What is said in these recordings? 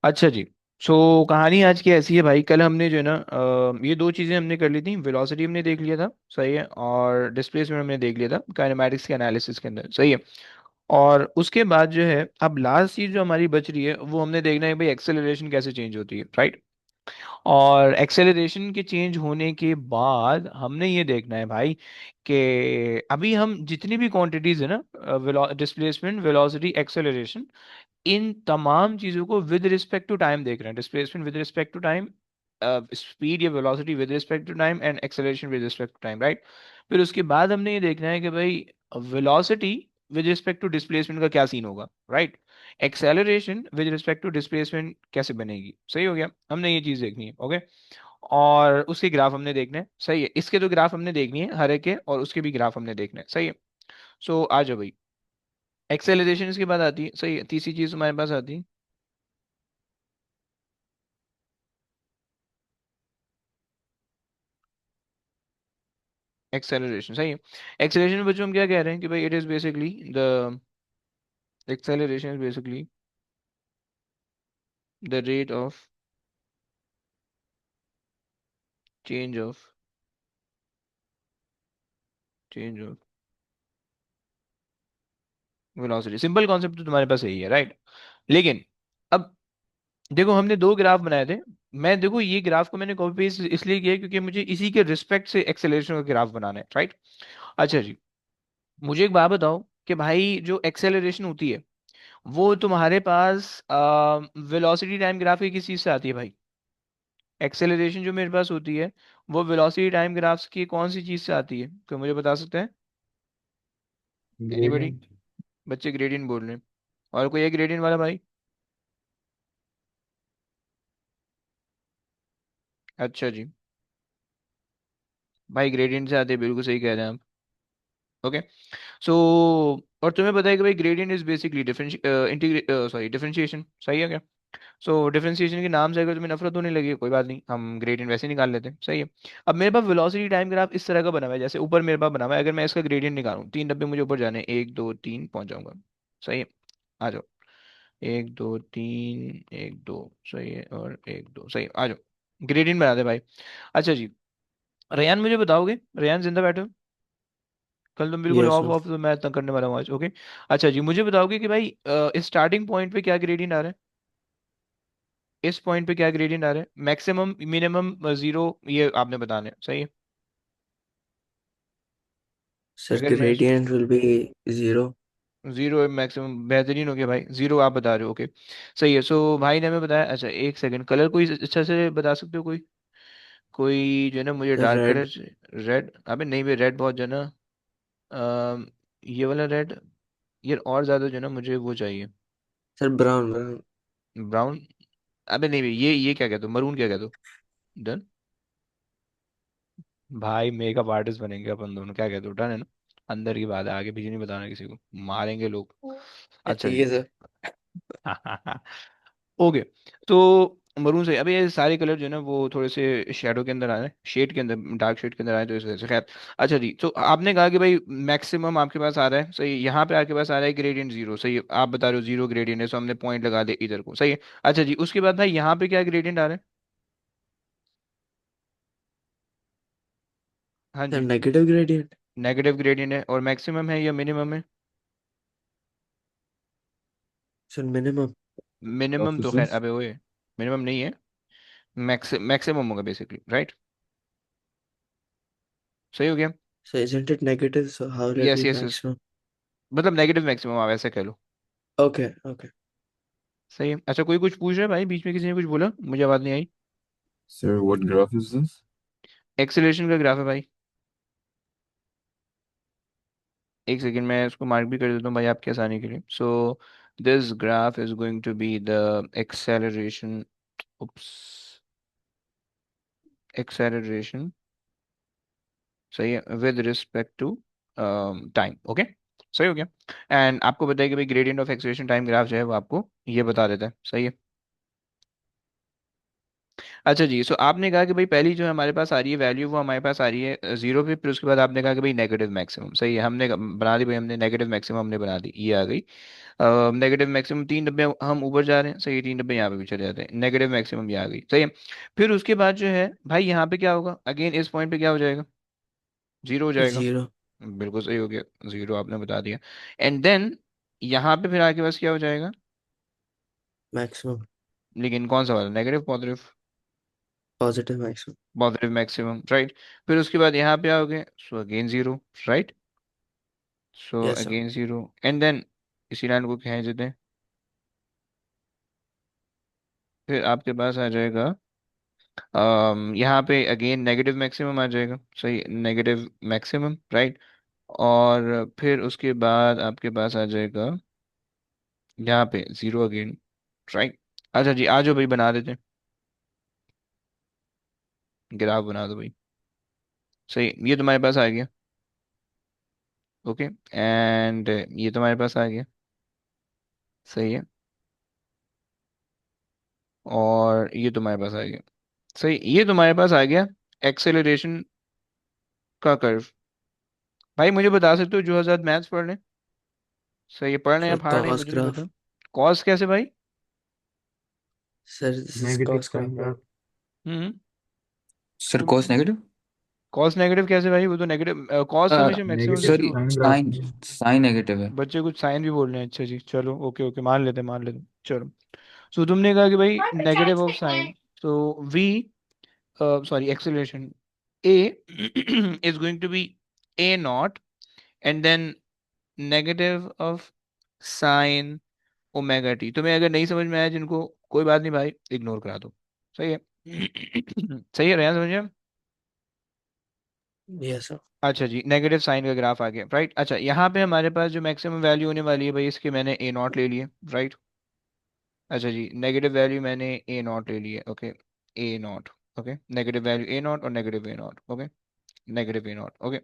अच्छा जी। सो कहानी आज की ऐसी है भाई, कल हमने जो है ना ये दो चीज़ें हमने कर ली थी। वेलोसिटी हमने देख लिया था, सही है, और डिस्प्लेसमेंट हमने देख लिया था काइनेमैटिक्स के एनालिसिस के अंदर, सही है। और उसके बाद जो है अब लास्ट चीज़ जो हमारी बच रही है वो हमने देखना है भाई, एक्सेलरेशन कैसे चेंज होती है, राइट। और एक्सेलरेशन के चेंज होने के बाद हमने ये देखना है भाई कि अभी हम जितनी भी क्वांटिटीज है ना, डिस्प्लेसमेंट, वेलोसिटी, एक्सेलरेशन, इन तमाम चीजों को विद रिस्पेक्ट टू टाइम देख रहे हैं। Displacement with respect to time, speed या velocity with respect to time, and acceleration with respect to time, right. फिर उसके बाद हमने ये देखना है कि भाई velocity with respect to displacement का क्या सीन होगा, right. Acceleration with respect to displacement कैसे बनेगी, सही हो गया, हमने ये चीज देखनी है, ओके। और उसके ग्राफ हमने देखने हैं, सही है। इसके तो ग्राफ हमने देखनी है हर एक के, और उसके भी ग्राफ हमने देखने हैं, सही है। सो आ जाओ भाई, एक्सेलरेशन इसके बाद आती है, सही है। तीसरी चीज हमारे पास आती है एक्सेलरेशन, सही है। एक्सेलरेशन में बच्चों हम क्या कह रहे हैं कि भाई it is basically the acceleration is basically the rate of change of change of velocity. Simple concept तो तुम्हारे पास यही है, राइट। लेकिन अब देखो, हमने दो ग्राफ बनाए थे। मैं देखो ये ग्राफ को मैंने कॉपी पेस्ट इसलिए किया क्योंकि मुझे इसी के रिस्पेक्ट से एक्सेलरेशन का ग्राफ बनाना है, राइट। अच्छा जी, मुझे एक बात बताओ कि भाई जो एक्सेलरेशन होती है वो तुम्हारे पास वेलोसिटी टाइम ग्राफ की किस चीज से आती है भाई। एक्सेलरेशन जो मेरे पास होती है वो वेलोसिटी टाइम ग्राफ्स की कौन सी चीज से आती है, कोई मुझे बता सकते हैं? एनीबॉडी? ग्रेडियंट। बच्चे ग्रेडियंट बोल रहे हैं। और कोई है ग्रेडियंट वाला भाई? अच्छा जी, भाई ग्रेडियंट से आते हैं, बिल्कुल सही कह रहे हैं आप। ओके। सो और तुम्हें पता है कि भाई ग्रेडियंट इज बेसिकली डिफरेंशिएशन, सही है क्या? सो डिफरेंशिएशन के नाम से अगर तुम्हें नफरत होने लगी है, कोई बात नहीं, हम ग्रेडियंट वैसे निकाल लेते हैं, सही है। अब मेरे पास वेलोसिटी टाइम ग्राफ इस तरह का बना हुआ है, जैसे ऊपर मेरे पास बना हुआ है। अगर मैं इसका ग्रेडियंट निकालूं, 3 डब्बे मुझे ऊपर जाने हैं, 1 2 3 पहुंच जाऊंगा, सही है। आ जाओ, 1 2 3, 1 2, सही है, और 1 2, सही है, आ जाओ। ग्रेडियंट बना दे भाई। अच्छा जी, रेयान मुझे बताओगे, रेयान जिंदा बैठे हो? कल तुम बिल्कुल यस ऑफ सर। ऑफ, तो मैं तंग करने वाला हूँ आज, ओके। अच्छा जी, मुझे बताओगे कि भाई स्टार्टिंग पॉइंट पे क्या ग्रेडियंट आ रहा है? इस पॉइंट पे क्या ग्रेडियंट आ रहा है, मैक्सिमम, मिनिमम, जीरो, ये आपने बताना है, सही है। सर अगर मैं gradient will be zero. Zero maximum, बेहतरीन हो गया भाई, जीरो आप बता रहे हो, ओके। सही है। सो भाई ने हमें बताया, अच्छा एक सेकंड, कलर कोई अच्छा से बता सकते हो? कोई कोई जो है ना, मुझे sir dark red. Colour. Red? अबे नहीं भाई, रेड बहुत जो है ना, ये वाला रेड, ये और ज्यादा जो है ना मुझे वो चाहिए। Sir brown brown. ब्राउन? अबे नहीं भाई, ये क्या कहते हो, मरून क्या कहते हो? डन। भाई मेकअप आर्टिस्ट बनेंगे अपन दोनों, क्या कहते हो, डन है ना? अंदर की बात है, आगे पीछे नहीं बताना किसी को, मारेंगे लोग। अच्छा ठीक जी। है सर। ओके। तो मरून से, अभी ये सारे कलर जो है ना वो थोड़े से शेडो के अंदर आए, शेड के अंदर, डार्क शेड के अंदर आए, तो इस वजह से, खैर। अच्छा जी, तो आपने कहा कि भाई मैक्सिमम आपके पास आ रहा है, सही। यहाँ पे आपके पास आ रहा है ग्रेडियंट जीरो, सही है। आप बता रहे हो जीरो ग्रेडियंट है, तो हमने पॉइंट लगा दिया इधर को, सही है। अच्छा जी, उसके बाद भाई यहाँ पे क्या ग्रेडियंट आ रहा है? हाँ sir ji. Negative gradient. Negative gradient है, और मैक्सिमम है या मिनिमम है? Sir minimum. मिनिमम तो खैर, ऑफिसर्स। अबे ओए, मिनिमम नहीं है, मैक्सिमम होगा बेसिकली, राइट। सही हो गया। Sir isn't it negative so how will it yes be yes yes, maximum? मतलब नेगेटिव मैक्सिमम आप ऐसे कह लो। Okay okay. सही है। अच्छा, कोई कुछ पूछ रहा है भाई, बीच में किसी ने कुछ बोला, मुझे आवाज नहीं आई। Sir, what graph is this? Acceleration का ग्राफ है भाई। एक सेकंड, मैं इसको मार्क भी कर देता हूँ भाई आपकी आसानी के लिए। So this graph is going to be the acceleration, oops, acceleration, सही है, with respect to time, okay. सही हो गया। एंड आपको बताइए कि भाई gradient of acceleration time graph जो है वो आपको ये बता देता है, सही है। अच्छा जी, सो आपने कहा कि भाई पहली जो हमारे पास आ रही है वैल्यू वो हमारे पास आ रही है जीरो पे, फिर उसके बाद आपने कहा कि भाई नेगेटिव मैक्सिमम। सही है, हमने बना दी भाई, हमने नेगेटिव मैक्सिमम हमने बना दी, ये आ गई। नेगेटिव मैक्सिमम 3 डब्बे हम ऊपर जा रहे हैं, सही है, 3 डब्बे यहाँ पे भी चले जाते हैं, नेगेटिव मैक्सिमम ये आ गई, सही है। फिर उसके बाद जो है भाई यहाँ पे क्या होगा, अगेन इस पॉइंट पे क्या हो जाएगा, जीरो हो जाएगा। जीरो। बिल्कुल सही हो गया, जीरो आपने बता दिया। एंड देन यहाँ पे फिर आके बस क्या हो जाएगा, मैक्सिमम। लेकिन कौन सा वाला, negative positive? Positive maximum. Positive maximum, right. फिर उसके बाद यहाँ पे आओगे, so again zero, right. So yes sir. Again zero, and then इसी लाइन को खींच देते हैं, फिर आपके पास आ जाएगा यहाँ पे अगेन नेगेटिव मैक्सिमम आ जाएगा, सही, नेगेटिव मैक्सिमम, राइट। और फिर उसके बाद आपके पास आ जाएगा यहाँ पे जीरो अगेन, राइट। अच्छा जी, आ जाओ भाई, बना देते हैं, ग्राफ बना दो भाई। सही, ये तुम्हारे पास आ गया, ओके। एंड ये तुम्हारे पास आ गया, सही है। और ये तुम्हारे पास आ गया, सही, ये तुम्हारे पास आ गया एक्सेलरेशन का कर्व। भाई मुझे बता सकते हो जो हज़ार मैथ्स पढ़ रहे हैं, सही है, पढ़ रहे हैं या सर फाड़ रहे हैं, कॉस मुझे नहीं पता। ग्राफ। कॉस कैसे भाई? Sir this is negative cos sine graph. का। हम्म। Sir cos negative. Cos negative कैसे भाई, वो तो नेगेटिव, कॉस हमेशा मैक्सिमम नेगेटिव कैसे सर होगा? साइन ग्राफ साइन में। साइन नेगेटिव है। बच्चे कुछ साइन भी बोल रहे हैं, अच्छा जी, चलो ओके ओके, मान लेते हैं, मान लेते हैं, चलो। सो तुमने कहा कि भाई नेगेटिव ऑफ साइन, तो we, sorry, acceleration A is going to be A naught, and then negative of sine omega T. तुम्हें अगर नहीं समझ में आया जिनको, कोई बात नहीं भाई, इग्नोर करा दो, सही है। सही है, रेयान समझे? Yes sir. अच्छा जी, नेगेटिव साइन का ग्राफ आ गया, राइट। अच्छा, यहाँ पे हमारे पास जो मैक्सिमम वैल्यू होने वाली है भाई, इसके मैंने ए नॉट ले लिए, राइट। अच्छा जी, नेगेटिव वैल्यू मैंने ए नॉट ले ली है, okay. A naught, okay, negative value A naught और negative A naught, okay, negative A naught, okay.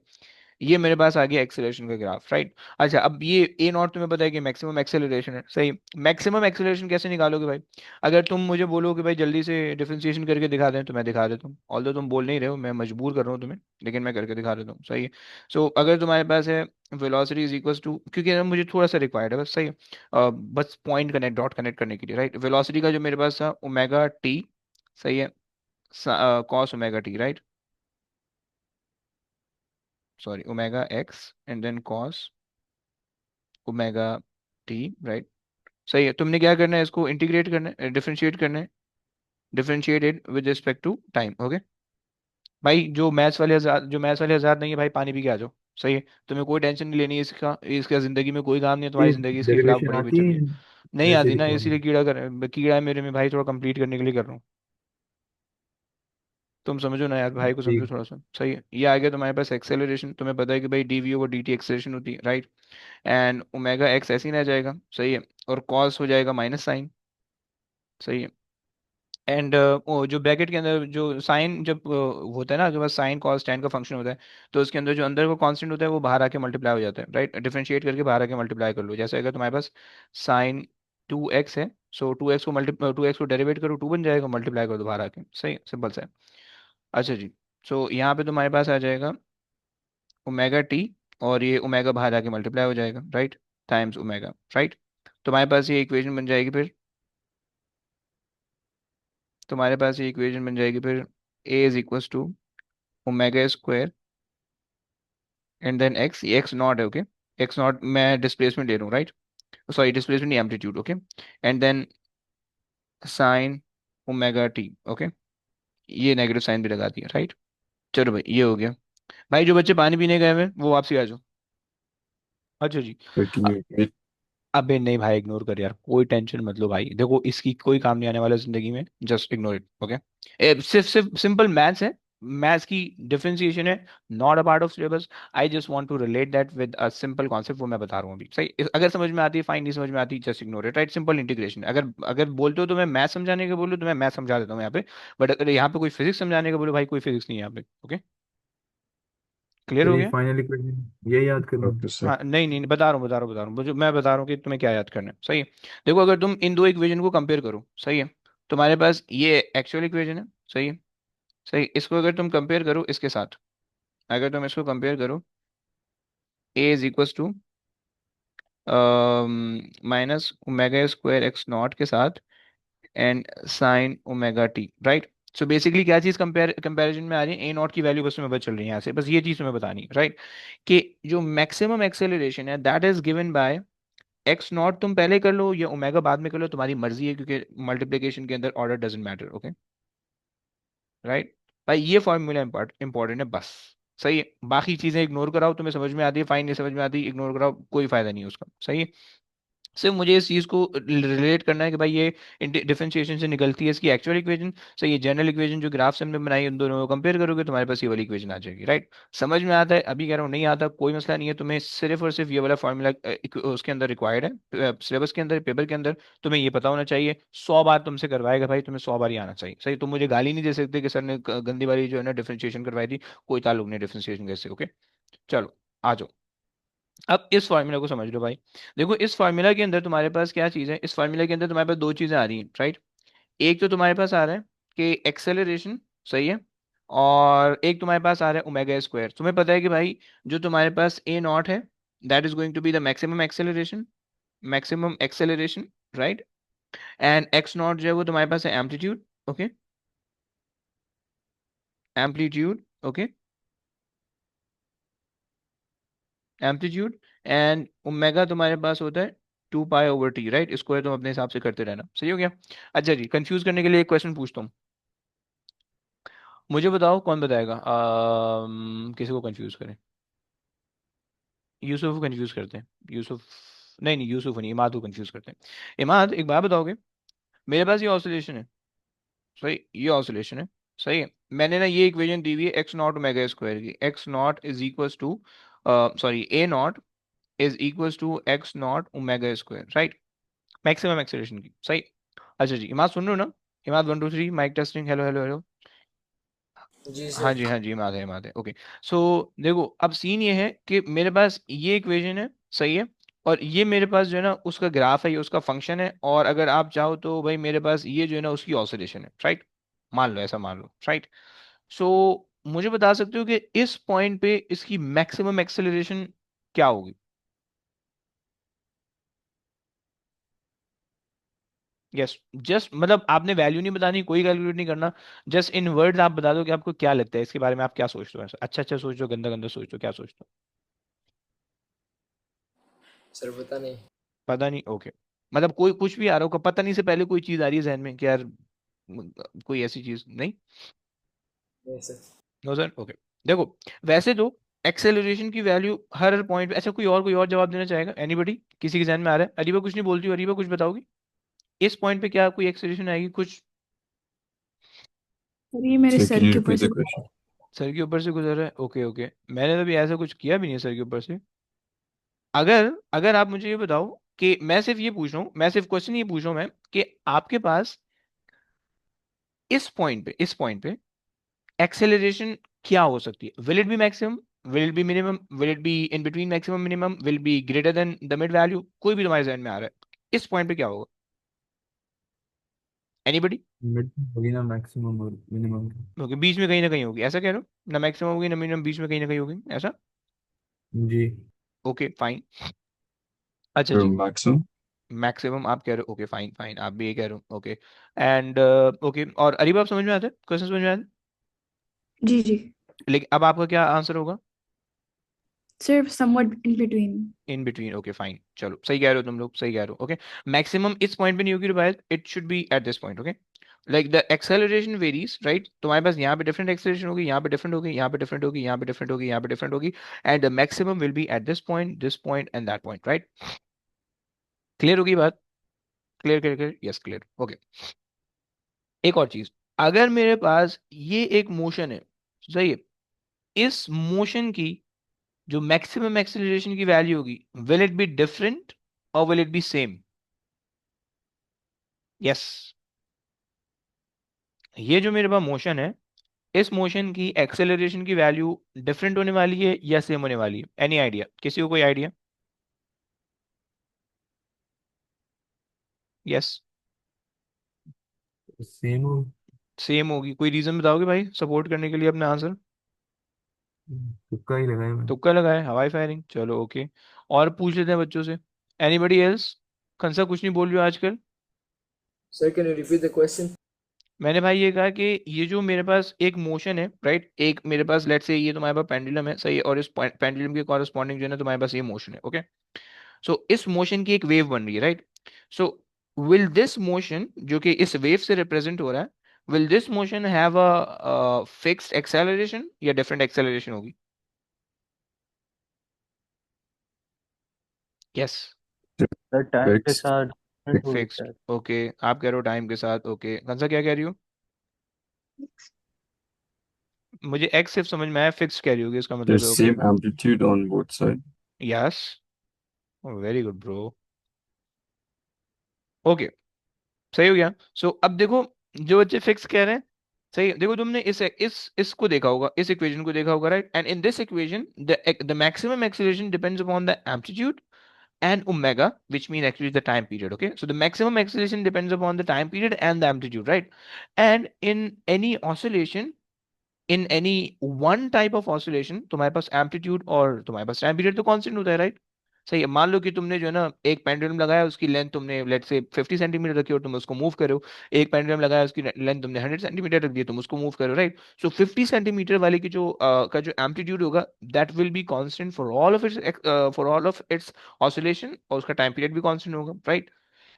ये मेरे पास आ गया एक्सेलरेशन का ग्राफ, राइट। अच्छा, अब ये ए नॉट तुम्हें पता है कि मैक्सिमम एक्सेलरेशन है, सही। मैक्सिमम एक्सेलरेशन कैसे निकालोगे भाई? अगर तुम मुझे बोलो कि भाई जल्दी से डिफरेंशिएशन करके दिखा दें, तो मैं दिखा देता हूँ, ऑल्दो तुम बोल नहीं रहे हो, मैं मजबूर कर रहा हूँ तुम्हें, लेकिन मैं करके दिखा देता हूँ, सही है। सो अगर तुम्हारे पास है वेलोसिटी इज इक्वल टू, क्योंकि ना मुझे थोड़ा सा रिक्वायर्ड है बस, सही है। बस पॉइंट कनेक्ट, डॉट कनेक्ट करने के लिए, राइट। वेलोसिटी का जो मेरे पास था ओमेगा टी, सही है, cos omega T, right. Sorry, omega X and then cos omega T, right. सही है, तुमने क्या करना है, इसको इंटीग्रेट करना है, डिफरेंशिएट करना है, differentiated with respect to time, okay. भाई जो मैथ्स वाले हजार नहीं है भाई, पानी पी के आ जाओ, सही है। तुम्हें कोई टेंशन नहीं लेनी है इसका, इसका जिंदगी में कोई काम नहीं है, तुम्हारी ये जिंदगी इसके खिलाफ डेरिवेशन बढ़ी हुई आती चल रही है। नहीं है ऐसे आती ना, लिखवा इसीलिए दी। कीड़ा है मेरे में भाई, थोड़ा कंप्लीट करने के लिए कर रहा हूँ। तुम समझो ना यार, भाई को समझो ठीक। थोड़ा सा, सही है। ये आ गया तुम्हारे पास एक्सेलरेशन, तुम्हें पता है कि भाई D V over D T acceleration होती है, राइट। एंड ओमेगा एक्स ऐसे ही रह जाएगा, सही है। और कॉस हो जाएगा माइनस साइन, सही है। एंड वो जो ब्रैकेट के अंदर जो साइन जब होता है ना, जो बस साइन कॉस tan का फंक्शन होता है, तो उसके अंदर जो अंदर को कांस्टेंट होता है वो बाहर आके मल्टीप्लाई हो जाता है, राइट। डिफरेंशिएट करके बाहर आके मल्टीप्लाई कर लो, जैसे अगर तुम्हारे पास साइन 2x है, सो 2x को डेरिवेट करो, 2 बन जाएगा, मल्टीप्लाई कर दो बाहर आके, सही, सिंपल सा है। अच्छा जी, सो यहाँ पे तुम्हारे पास आ जाएगा ओमेगा टी, और ये ओमेगा बाहर आके मल्टीप्लाई हो जाएगा, राइट, टाइम्स ओमेगा, राइट। तुम्हारे पास ये इक्वेशन बन जाएगी फिर, तुम्हारे पास ये इक्वेशन बन जाएगी फिर, A is equals to omega square and then X, ये एक्स नॉट है, ओके। एक्स नॉट मैं डिस्प्लेसमेंट ले रहा हूँ, राइट। सॉरी, डिस्प्लेसमेंट नहीं, amplitude, okay. And then sine omega T, okay. ये नेगेटिव साइन भी लगा दिया, राइट। चलो भाई, ये हो गया। भाई जो बच्चे पानी पीने गए हुए हैं, वो वापसी आ जाओ। अच्छा जी। Sir can uh- you repeat? अबे नहीं भाई, इग्नोर कर यार, कोई टेंशन मत लो भाई, देखो इसकी कोई काम नहीं आने वाला जिंदगी में, जस्ट इग्नोर इट, ओके। सिर्फ सिर्फ सिंपल मैथ्स है, मैथ्स की डिफरेंशिएशन है, not a part of syllabus. I just want to relate that with a simple concept, वो मैं बता रहा हूँ अभी, सही। अगर समझ में आती है फाइन, नहीं समझ में आती just ignore it, right. Simple integration, अगर अगर बोलते हो तो मैं मैथ समझाने के बोलूँ तो मैं मैथ समझा देता हूँ यहाँ पे, बट अगर यहाँ पे कोई फिजिक्स समझाने का बोलो भाई, कोई फिजिक्स नहीं है यहाँ पे, ओके। क्लियर सर हो ये गया? फाइनल इक्वेशन ये याद करना है। Okay sir. हाँ, नहीं नहीं नहीं, बता रहा हूँ मुझे, मैं बता रहा हूँ कि तुम्हें क्या याद करना है, सही है। देखो अगर तुम इन दो इक्वेशन को कंपेयर करो, सही है, तुम्हारे पास ये एक्चुअल इक्वेशन है, सही है। सही, इसको अगर तुम कंपेयर करो इसके साथ, अगर तुम इसको कंपेयर करो, a is equal to minus omega square x naught के साथ and sine omega T, right. So basically क्या चीज कंपैरिजन में आ रही है, ए नॉट की वैल्यू बस तुम्हें पता चल रही है यहाँ से, बस ये चीज तुम्हें बतानी है, राइट। कि जो मैक्सिमम एक्सेलरेशन है that is given by x not, तुम पहले कर लो या ओमेगा बाद में कर लो, तुम्हारी मर्जी है, क्योंकि मल्टीप्लिकेशन के अंदर order doesn't matter, okay, right. भाई ये फॉर्मूला इंपॉर्टेंट है बस, सही है। बाकी चीजें इग्नोर कराओ, तुम्हें समझ में आती है फाइन, नहीं समझ में आती इग्नोर कराओ, कोई फायदा नहीं है उसका, सही है। सिर्फ मुझे इस चीज को रिलेट करना है कि भाई ये डिफरेंशिएशन से निकलती है इसकी एक्चुअल इक्वेशन। सो ये जनरल इक्वेशन जो ग्राफ से हमने बनाई, उन दोनों को कंपेयर करोगे तुम्हारे पास ये वाली इक्वेशन आ जाएगी, राइट। समझ में आता है, अभी कह रहा हूँ नहीं आता कोई मसला नहीं है, तुम्हें सिर्फ और सिर्फ ये वाला फॉर्मूला उसके अंदर रिक्वायर्ड है, सिलेबस के अंदर, पेपर के अंदर तुम्हें ये पता होना चाहिए। 100 बार तुमसे करवाएगा भाई, तुम्हें 100 बार ही आना चाहिए, सही। तुम मुझे गाली नहीं दे सकते कि सर ने गंदी वाली जो है ना डिफरेंशिएशन करवाई थी, कोई ताल्लुक नहीं डिफरेंशिएशन कैसे, ओके। चलो आ जाओ, अब इस फार्मूला को समझ लो भाई। देखो इस फार्मूला के अंदर तुम्हारे पास क्या चीज़ है, इस फार्मूला के अंदर तुम्हारे पास दो चीज़ें आ रही हैं, राइट। एक तो तुम्हारे पास आ रहा है कि एक्सेलरेशन, सही है। और एक तुम्हारे पास आ रहा है ओमेगा स्क्वायर। तुम्हें पता है कि भाई जो तुम्हारे पास ए नॉट है that is going to be the maximum acceleration, maximum acceleration, right. And X naught जो है वो तुम्हारे पास है amplitude, okay, amplitude, okay, amplitude. And omega तुम्हारे पास होता है 2 पाई ओवर टी, राइट। इसको है तुम अपने हिसाब से करते रहना, सही हो गया। अच्छा जी, कंफ्यूज करने के लिए एक क्वेश्चन पूछता हूँ, मुझे बताओ कौन बताएगा, किसी को कंफ्यूज करें, यूसुफ को कंफ्यूज करते हैं, यूसुफ, नहीं नहीं यूसुफ नहीं, इमाद को कंफ्यूज करते हैं। इमाद एक बात बताओगे, मेरे पास ये ऑसिलेशन है, सही, ये ऑसिलेशन है, सही है। मैंने ना ये इक्वेशन दी हुई है एक्स नॉट ओमेगा स्क्वायर की, x naught is equals to, sorry a naught is equals to x naught omega square, right, maximum acceleration की, सही। अच्छा जी, इमाद सुन रहे हो ना, Imad 1 2 3 mic testing, hello hello hello. जी हाँ सर। जी, हाँ जी, इमाद है, ओके। सो देखो अब सीन ये है कि मेरे पास ये इक्वेशन है, सही है। और ये मेरे पास जो है ना उसका ग्राफ है, ये उसका फंक्शन है, और अगर आप चाहो तो भाई मेरे पास ये जो है ना उसकी ऑसिलेशन है, राइट। मान लो, ऐसा मान लो, राइट। सो मुझे बता सकते हो कि इस पॉइंट पे इसकी मैक्सिमम एक्सेलरेशन क्या होगी। यस, जस्ट मतलब आपने वैल्यू नहीं बतानी, कोई कैलकुलेट नहीं करना, जस्ट इन वर्ड्स आप बता दो कि आपको क्या लगता है इसके बारे में, आप क्या सोचते हो, ऐसा अच्छा अच्छा सोचो, गंदा गंदा सोचो, क्या सोचते हो। सर पता नहीं। पता नहीं, ओके। मतलब कोई कुछ भी आ रहा हो, पता नहीं से पहले कोई चीज आ रही है जहन में कि यार कोई ऐसी चीज नहीं। नहीं सर। No sir, okay. देखो वैसे तो एक्सेलरेशन की वैल्यू हर पॉइंट पे, अच्छा कोई और जवाब देना चाहेगा, एनीबडी, किसी के जहन में आ रहा है। अरीबा कुछ नहीं बोलती हो, अरीबा कुछ बताओगी, इस पॉइंट पे क्या कोई एक्सेलरेशन आएगी कुछ। सर ये मेरे सर सर कैन यू के ऊपर रिपीट से द क्वेश्चन? सर के ऊपर से गुजर रहा है, ओके ओके, मैंने तो अभी ऐसा कुछ किया भी नहीं है सर के ऊपर से। अगर अगर आप मुझे ये बताओ कि मैं सिर्फ ये पूछ रहा हूँ, मैं सिर्फ क्वेश्चन ये पूछ रहा हूँ मैं, कि आपके पास इस पॉइंट पे एक्सेलरेशन क्या हो सकती है, will it be maximum, will it be minimum, will it be in between maximum minimum, will be greater than the mid value, कोई भी तुम्हारे जहन में आ रहा है इस पॉइंट पे क्या होगा, एनीबडी। मिड होगी ना, मैक्सिमम और मिनिमम। ओके, बीच में कहीं ना कहीं होगी, ऐसा कह रहे हो ना, मैक्सिमम होगी ना मिनिमम, बीच में कहीं ना कहीं होगी, ऐसा, जी। Okay fine. अच्छा सर जी, मैक्सिमम। मैक्सिमम आप कह रहे हो, ओके फाइन फाइन, आप भी ये कह रहे हो, ओके। एंड ओके, और अरीब आप समझ में आता है, क्वेश्चन समझ में आता जी जी। है, लेकिन अब आपका क्या आंसर होगा। Sir somewhat in between. In between, okay fine, चलो सही कह रहे हो तुम लोग, सही कह रहे हो, ओके। मैक्सिमम इस पॉइंट पे नहीं होगी रिवायत, it should be at this point, okay. Like the acceleration varies, right, तुम्हारे पास यहाँ पे डिफरेंट एक्सेलरेशन होगी, यहाँ पे डिफरेंट होगी, यहाँ पे डिफरेंट होगी, यहाँ पे डिफरेंट होगी, यहाँ पे डिफरेंट होगी, and the maximum will be at this point and that point, right. Clear होगी बात, clear clear clear, yes clear, okay. एक और चीज, अगर मेरे पास ये एक मोशन है, सही है, इस मोशन की जो मैक्सिमम एक्सेलरेशन की वैल्यू होगी, विल इट बी डिफरेंट और will it be same, yes. ये जो मेरे पास मोशन है, इस मोशन की एक्सेलरेशन की वैल्यू डिफरेंट होने वाली है या सेम होने वाली है, एनी आइडिया, किसी को कोई आइडिया। यस, सेम हो। सेम होगी। कोई रीजन बताओगे भाई सपोर्ट करने के लिए अपना आंसर? तुक्का ही लगाया मैंने। तुक्का लगाए, हवाई फायरिंग, चलो ओके। और पूछ लेते हैं बच्चों से। Anybody else? कंसा कुछ नहीं बोल रही हो आजकल? Sir, can you repeat the question? मैंने भाई ये कहा कि ये जो मेरे पास एक मोशन है, राइट, एक मेरे पास लेट्स से ये तुम्हारे पास पेंडुलम है, सही है, और इस पेंडुलम के कॉरस्पॉन्डिंग जो है ना तुम्हारे पास ये मोशन है, ओके। सो इस मोशन की एक वेव बन रही है, right. So will this motion जो कि इस वेव से रिप्रेजेंट हो रहा है, will this motion have a fixed acceleration या डिफरेंट एक्सेलरेशन होगी? यस। सर टाइम के फिक्स। साथ different होगी फिक्स्ड। सर। ओके, आप कह रहे हो टाइम के साथ, ओके। कंसा क्या कह रही हो? मुझे एक्स सिर्फ समझ में आया, फिक्स कह रही होगी इसका मतलब There's है, okay. same amplitude on both sides. Yes, very good bro. Okay, सही हो गया। सो अब देखो, जो बच्चे फिक्स कह रहे हैं, सही है। देखो तुमने इस इसको देखा होगा, इस इक्वेशन को देखा होगा, right. And in this equation the maximum acceleration depends upon the amplitude and omega, which mean actually the time period, okay. So the maximum acceleration depends upon the time period and the amplitude, right? And in any oscillation, in any one type of oscillation, तुम्हारे पास amplitude और तुम्हारे पास time period तो constant होता है, right. सही है। मान लो कि तुमने जो है ना एक पेंडुलम लगाया, उसकी लेंथ तुमने लेट से 50 सेंटीमीटर रखी और तुम उसको मूव करो। एक पेंडुलम लगाया, उसकी लेंथ तुमने 100 सेंटीमीटर रख दी, तुम उसको मूव करो, राइट। सो 50 सेंटीमीटर वाले की जो का जो एम्पलीट्यूड होगा, that will be constant for all of its oscillation, और उसका टाइम पीरियड भी कांस्टेंट होगा, राइट।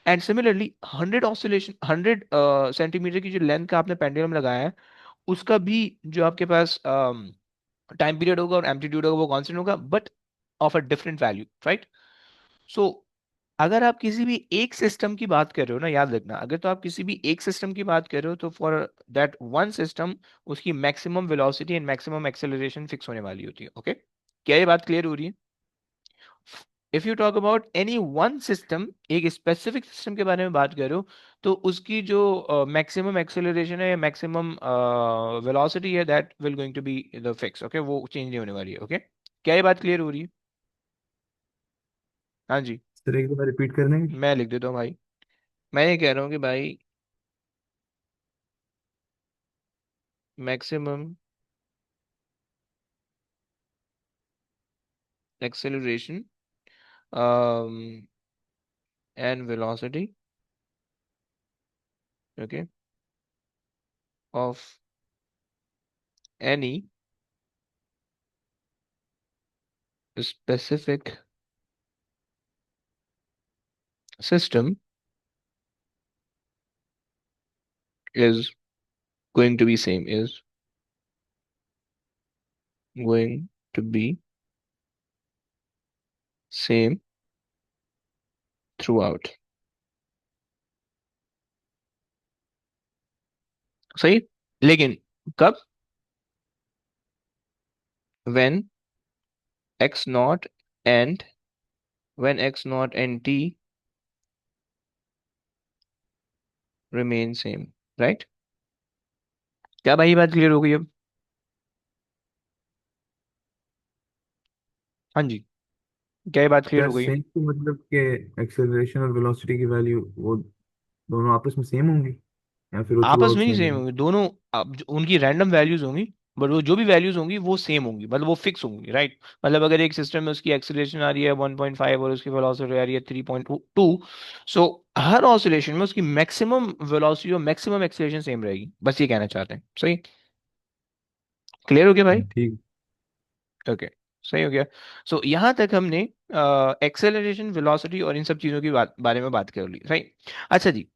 एंड सिमिलरली 100 सेंटीमीटर की जो लेंथ का आपने पेंडुलम लगाया है, उसका भी जो आपके पास टाइम पीरियड होगा और एम्पलीट्यूड होगा वो कांस्टेंट होगा, but of a different value, right. So अगर आप किसी भी एक सिस्टम की बात कर रहे हो ना, याद रखना, अगर तो आप किसी भी एक सिस्टम की बात कर रहे हो, तो फॉर दैट वन सिस्टम उसकी maximum velocity and maximum acceleration fix होने वाली होती है, ओके। क्या ये बात क्लियर हो रही है? If you talk about any one system, एक स्पेसिफिक सिस्टम के बारे में बात कर रहे हो, तो उसकी जो मैक्सिमम एक्सेलरेशन है या मैक्सिमम वेलोसिटी है, that will going to be the fix, okay, वो चेंज नहीं होने वाली है, ओके। क्या ये बात क्लियर हो रही है? हाँ जी। सर एक बार रिपीट करने की। मैं लिख देता हूँ भाई। मैं ये कह रहा हूँ कि भाई maximum acceleration and velocity, okay, of any specific system is going to be same, is going to be same throughout, सही। लेकिन कब? when x naught and when x naught and t remain same, right? क्या भाई ये बात clear हो गई अब? हाँ जी, क्या ये बात क्लियर सर हो गई? सेम तो मतलब कि एक्सेलरेशन और वेलोसिटी की वैल्यू वो दोनों आपस में सेम होंगी, या फिर वो थ्रू आपस आउट में नहीं चेंज सेम होंगी? होंगी दोनों। उनकी रैंडम वैल्यूज होंगी, बट वो जो भी वैल्यूज होंगी वो सेम होंगी, मतलब वो फिक्स होंगी, राइट। मतलब अगर एक सिस्टम में उसकी एक्सीलरेशन आ रही है 1.5 और उसकी वेलोसिटी आ रही है 3.2, सो हर ऑसिलेशन में उसकी मैक्सिमम वेलोसिटी और मैक्सिमम एक्सीलरेशन सेम रहेगी, बस ये कहना चाहते हैं, सही। क्लियर हो गया भाई? ठीक। ओके, सही हो गया। सो यहाँ तक हमने एक्सेलरेशन, वेलोसिटी और इन सब चीज़ों की बारे में बात कर ली, राइट। अच्छा जी,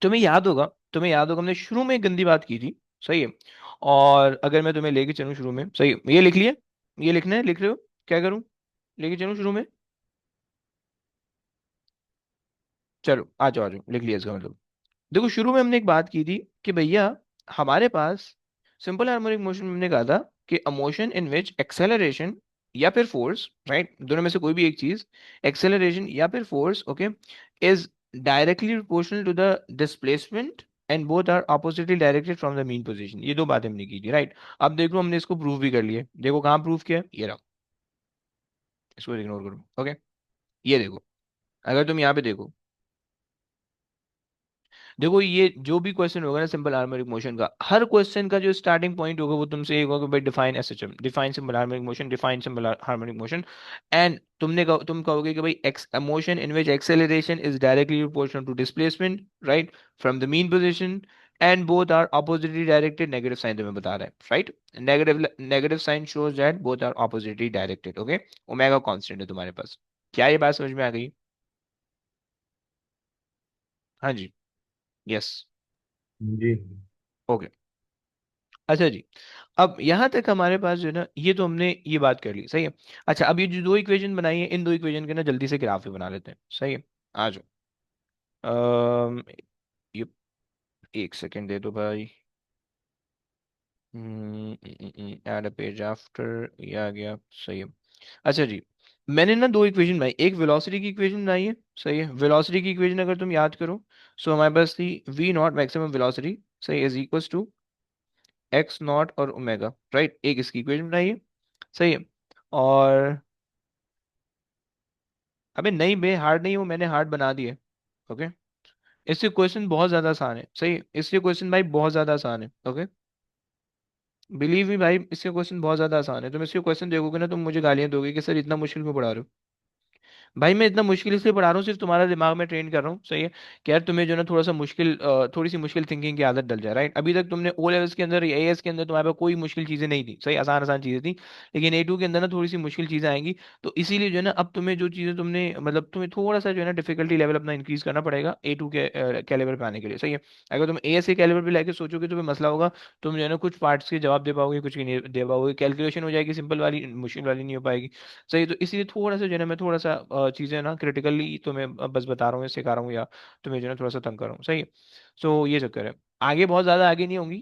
तुम्हें याद होगा हमने शुरू में एक गंदी बात की थी, सही है। और अगर मैं तुम्हें लेके चलूं शुरू में, सही है, ये लिख लिए, ये लिखना है, लिख रहे हो? क्या करूं, लेके चलूं शुरू में? चलो आ जाओ आ जाओ, लिख लिया इसका मतलब। देखो शुरू में हमने एक बात की थी कि भैया हमारे पास सिंपल हार्मोनिक मोशन में हमने कहा था कि a motion in which acceleration या फिर फोर्स, राइट, दोनों में से कोई भी एक चीज, एक्सेलरेशन या फिर force, okay, is directly proportional to the displacement and both are oppositely directed from the mean position. ये दो बातें हमने की थी, राइट। अब देख लो हमने इसको प्रूव भी कर लिया, देखो कहाँ प्रूव किया है? ये रहा, इसको इग्नोर करो, ओके। ये देखो, अगर तुम यहाँ पे देखो, देखो ये जो भी क्वेश्चन होगा ना सिंपल हार्मोनिक मोशन का, हर क्वेश्चन का जो स्टार्टिंग पॉइंट होगा वो तुमसे एक होगा भाई define SHM, define simple harmonic motion, define simple harmonic motion. And तुम कहोगे कि भाई x motion in which acceleration is directly proportional to displacement, right, from the mean position, and both are oppositely directed, negative sign तुम्हें बता रहा है, right. Negative sign shows that both are oppositely directed, okay. Omega constant है तुम्हारे पास। क्या ये बात समझ में आ गई? हाँ जी। यस। जी। ओके। अच्छा जी। अब यहां तक हमारे पास जो है ना, ये तो हमने ये बात कर ली, सही है। अच्छा, अब ये जो दो इक्वेशन बनाई है, इन दो इक्वेशन के ना जल्दी से ग्राफ भी बना लेते हैं, सही है। आ जाओ। अम, ये एक सेकेंड दे दो भाई। ऐड अ पेज आफ्टर, ये आ गया, सही है। अच्छा जी, मैंने ना दो इक्वेशन बनाई, एक वेलोसिटी की इक्वेशन बनाई है, सही है। वेलोसिटी की इक्वेशन अगर तुम याद करो, सो हमारे पास थी वी नॉट मैक्सिमम वेलोसिटी, सही, is equals to x naught और ओमेगा, राइट। एक इसकी इक्वेशन बनाई है, सही है। और अबे नहीं बे, हार्ड नहीं, वो मैंने हार्ड बना दिए, ओके। इससे क्वेश्चन बहुत ज्यादा आसान है, सही है। इससे क्वेश्चन भाई बहुत ज्यादा आसान है, ओके। बिलीव मी भाई, इसके क्वेश्चन बहुत ज्यादा आसान है। तुम इसके क्वेश्चन देखोगे ना, तुम मुझे गालियां दोगे कि सर इतना मुश्किल क्यों पढ़ा रहे हो। भाई मैं इतना मुश्किल इसलिए पढ़ा रहा हूँ, सिर्फ तुम्हारा दिमाग में ट्रेन कर रहा हूँ, सही है। कि यार तुम्हें जो है ना थोड़ा सा मुश्किल, थोड़ी सी मुश्किल थिंकिंग की आदत डल जाए, राइट। अभी तक तुमने ओ लेवल्स के अंदर या एएस के अंदर तुम्हारे पास कोई मुश्किल चीजें नहीं थी, सही, आसान आसान चीजें थी। लेकिन ए2 के अंदर ना थोड़ी सी मुश्किल चीजें आएंगी। तो इसीलिए जो है ना, अब तुम्हें जो चीजें तुमने मतलब तुम्हें थोड़ा सा जो है ना डिफिकल्टी लेवल अपना इंक्रीज करना पड़ेगा ए2 के कैलिबर पे आने के लिए, सही है। अगर तुम एएस के कैलिबर पे लेके सोचोगे तो फिर मसला होगा। तुम जो है ना कुछ पार्ट्स के जवाब दे पाओगे, कुछ की नहीं दे पाओगे, कैलकुलेशन हो जाएगी सिंपल वाली, मुश्किल वाली नहीं हो पाएगी। सही, तो इसीलिए थोड़ा सा जो है ना मैं थोड़ा सा चीज़ें ना क्रिटिकली तुम्हें बस बता रहा हूँ या सिखा रहा हूँ, या तुम्हें जो है ना थोड़ा सा तंग कर रहा हूँ, सही है। सो ये चक्कर है। आगे बहुत ज़्यादा आगे नहीं होंगी,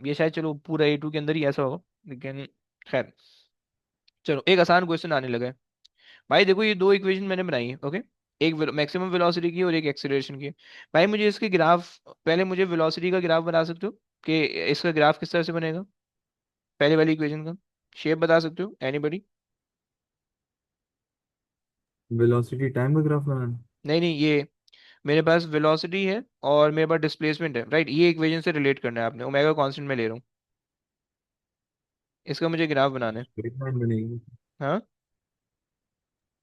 ये शायद चलो पूरा ए2 के अंदर ही ऐसा होगा, लेकिन खैर। चलो एक आसान क्वेश्चन आने लगा है। भाई देखो, ये दो इक्वेशन मैंने बनाई है, ओके। एक मैक्सिमम वेलोसिटी की और एक एक्सीलरेशन की। भाई मुझे इसके ग्राफ, पहले मुझे वेलोसिटी का ग्राफ बना सकते हो कि इसका ग्राफ किस तरह से बनेगा, पहले वाली इक्वेशन का शेप बता सकते हो एनीबडी? वेलोसिटी टाइम का ग्राफ बनाना। नहीं नहीं, ये मेरे पास वेलोसिटी है और मेरे पास डिस्प्लेसमेंट है, राइट। ये इक्वेशन से रिलेट करना है आपने, ओमेगा कांस्टेंट में ले रहा हूँ, इसका मुझे ग्राफ बनाना है। स्ट्रेट लाइन बनेगी। हाँ,